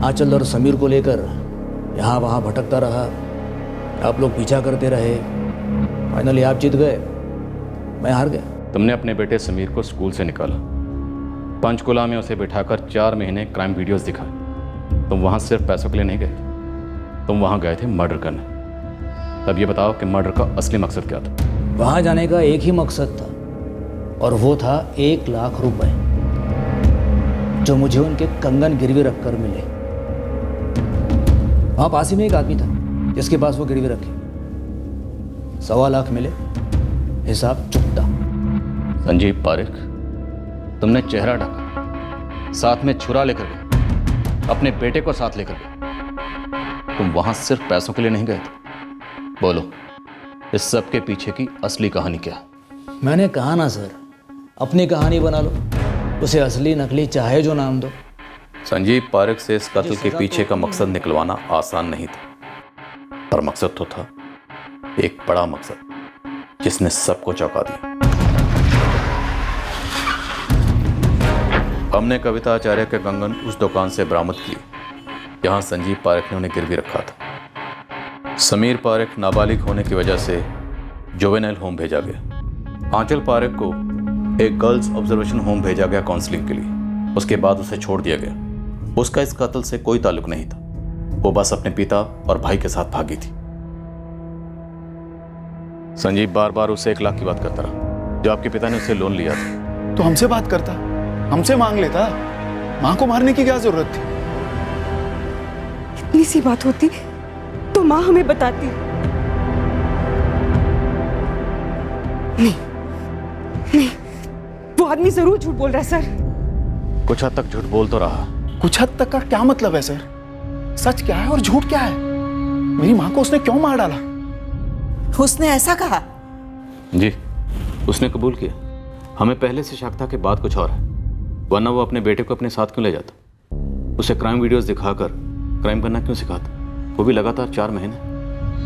आंचल और समीर को लेकर यहाँ वहाँ भटकता रहा। आप लोग पीछा करते रहे। फाइनली आप जीत गए, मैं हार गया। तुमने अपने बेटे समीर को स्कूल से निकाला, पंचकुला में उसे बिठाकर 4 महीने क्राइम वीडियोस दिखाए। तुम वहाँ सिर्फ पैसों के लिए नहीं गए, तुम वहाँ गए थे मर्डर करने। तब ये बताओ कि मर्डर का असली मकसद क्या था? वहाँ जाने का एक ही मकसद था और वो था 1 लाख रुपए जो मुझे उनके कंगन गिरवी रखकर मिले। वहाँ पास ही में एक आदमी था जिसके पास वो गिरवी रखे। 1.25 लाख मिले, हिसाब चुकता। संजीव पारेख, तुमने चेहरा ढका, साथ में छुरा लेकर गए, अपने बेटे को साथ लेकर गए। तुम वहां सिर्फ पैसों के लिए नहीं गए थे। बोलो, इस सब के पीछे की असली कहानी क्या है? मैंने कहा ना सर, अपनी कहानी बना लो, उसे असली नकली चाहे जो नाम दो। संजीव पारेख से इस कत्ल के पीछे का मकसद निकलवाना आसान नहीं था, पर मकसद तो था, एक बड़ा मकसद जिसने सबको चौंका दिया। हमने कविता आचार्य के कंगन उस दुकान से बरामद किए जहां संजीव पारेख ने उन्हें गिरवी रखा था। समीर पारेख नाबालिग होने की वजह से जुवेनाइल होम भेजा गया। आंचल पारेख को एक गर्ल्स ऑब्जर्वेशन होम भेजा गया काउंसलिंग के लिए। उसके बाद उसे छोड़ दिया गया। उसका इस कत्ल से कोई ताल्लुक नहीं था। वो बस अपने पिता और भाई के साथ भागी थी। संजीव बार बार उससे 1 लाख की बात करता रहा जो आपके पिता ने उससे लोन लिया था। तो हमसे बात करता, हमसे मांग लेता। मां को मारने की क्या जरूरत थी? इतनी सी बात होती तो माँ हमें बताती। नहीं, नहीं, वो आदमी जरूर झूठ बोल रहा है सर। कुछ हद तक झूठ बोल तो रहा। कुछ हद तक का क्या मतलब है सर? सच क्या है और झूठ क्या है? मेरी मां को उसने क्यों मार डाला? उसने ऐसा कहा? जी, उसने कबूल किया। हमें पहले से शक था कि बात कुछ और है, वरना वो अपने बेटे को अपने साथ क्यों ले जाता? उसे क्राइम वीडियोस दिखाकर क्राइम करना क्यों सिखाता? वो भी लगातार 4 महीने।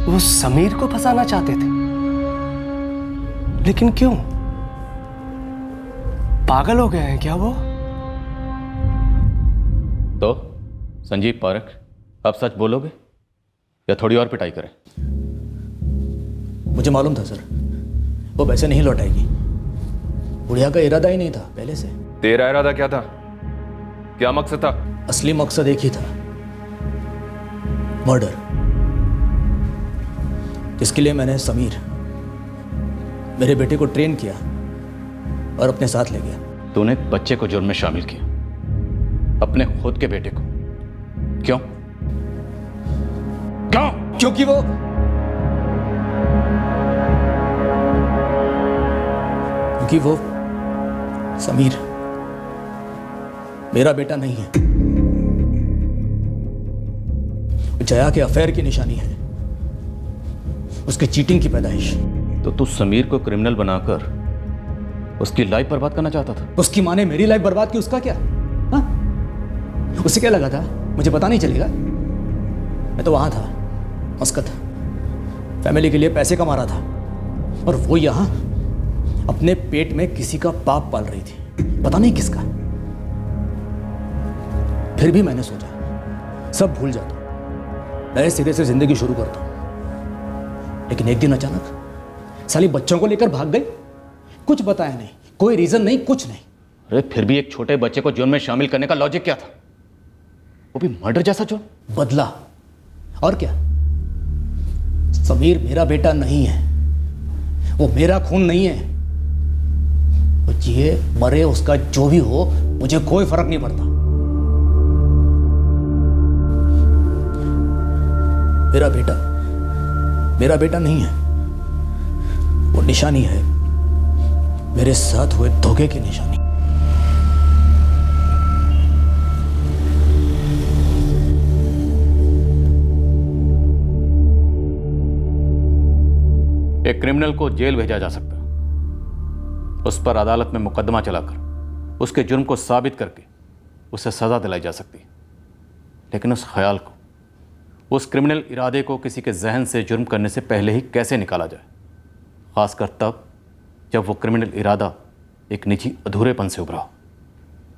वो समीर को फंसाना चाहते थे, लेकिन क्यों? पागल हो गए हैं क्या वो? तो संजीव पारेख, अब सच बोलोगे या थोड़ी और पिटाई करें? मुझे मालूम था सर, वो पैसे नहीं लौटाएगी। बुढ़िया का इरादा ही नहीं था पहले से। तेरा इरादा क्या था? क्या मकसद था? असली मकसद एक ही था, मर्डर। इसके लिए मैंने समीर, मेरे बेटे को ट्रेन किया और अपने साथ ले गया। तूने एक बच्चे को जुर्म में शामिल किया, अपने खुद के बेटे को। क्यों? क्यों? क्योंकि वो समीर मेरा बेटा नहीं है। जया के अफेयर की निशानी है, उसकी चीटिंग की पैदाइश। तो तू समीर को क्रिमिनल बनाकर उसकी लाइफ बर्बाद करना चाहता था? उसकी माँ ने मेरी लाइफ बर्बाद की, उसका क्या? हाँ? उसे क्या लगा था मुझे पता नहीं चलेगा? मैं तो वहां था, मस्कत, फैमिली के लिए पैसे कमा रहा था, और वो यहां अपने पेट में किसी का पाप पाल रही थी, पता नहीं किसका। फिर भी मैंने सोचा सब भूल जाता हूं, नए सिरे से जिंदगी शुरू करता हूं। लेकिन एक दिन अचानक साली बच्चों को लेकर भाग गई, कुछ बताया नहीं, कोई रीजन नहीं, कुछ नहीं। अरे फिर भी एक छोटे बच्चे को जुर्म में शामिल करने का लॉजिक क्या था? वो भी मर्डर जैसा जुर्म। बदला, और क्या? समीर मेरा बेटा नहीं है, वो मेरा खून नहीं है। वो जिए मरे, उसका जो भी हो, मुझे कोई फर्क नहीं पड़ता। मेरा बेटा नहीं है, वो निशानी है, मेरे साथ हुए धोखे की निशानी। एक क्रिमिनल को जेल भेजा जा सकता, उस पर अदालत में मुकदमा चलाकर उसके जुर्म को साबित करके उसे सजा दिलाई जा सकती, लेकिन उस ख्याल को, उस क्रिमिनल इरादे को किसी के जहन से जुर्म करने से पहले ही कैसे निकाला जाए, खासकर तब जब वो क्रिमिनल इरादा एक निजी अधूरेपन से उभरा हो।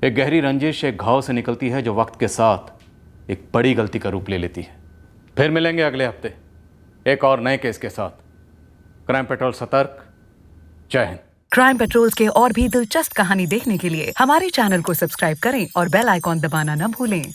एक गहरी रंजिश एक घाव से निकलती है जो वक्त के साथ एक बड़ी गलती का रूप ले लेती है। फिर मिलेंगे अगले हफ्ते एक और नए केस के साथ। क्राइम पेट्रोल सतर्क। जय हिंद। क्राइम पेट्रोल के और भी दिलचस्प कहानी देखने के लिए हमारे चैनल को सब्सक्राइब करें और बेल आइकॉन दबाना न भूलें।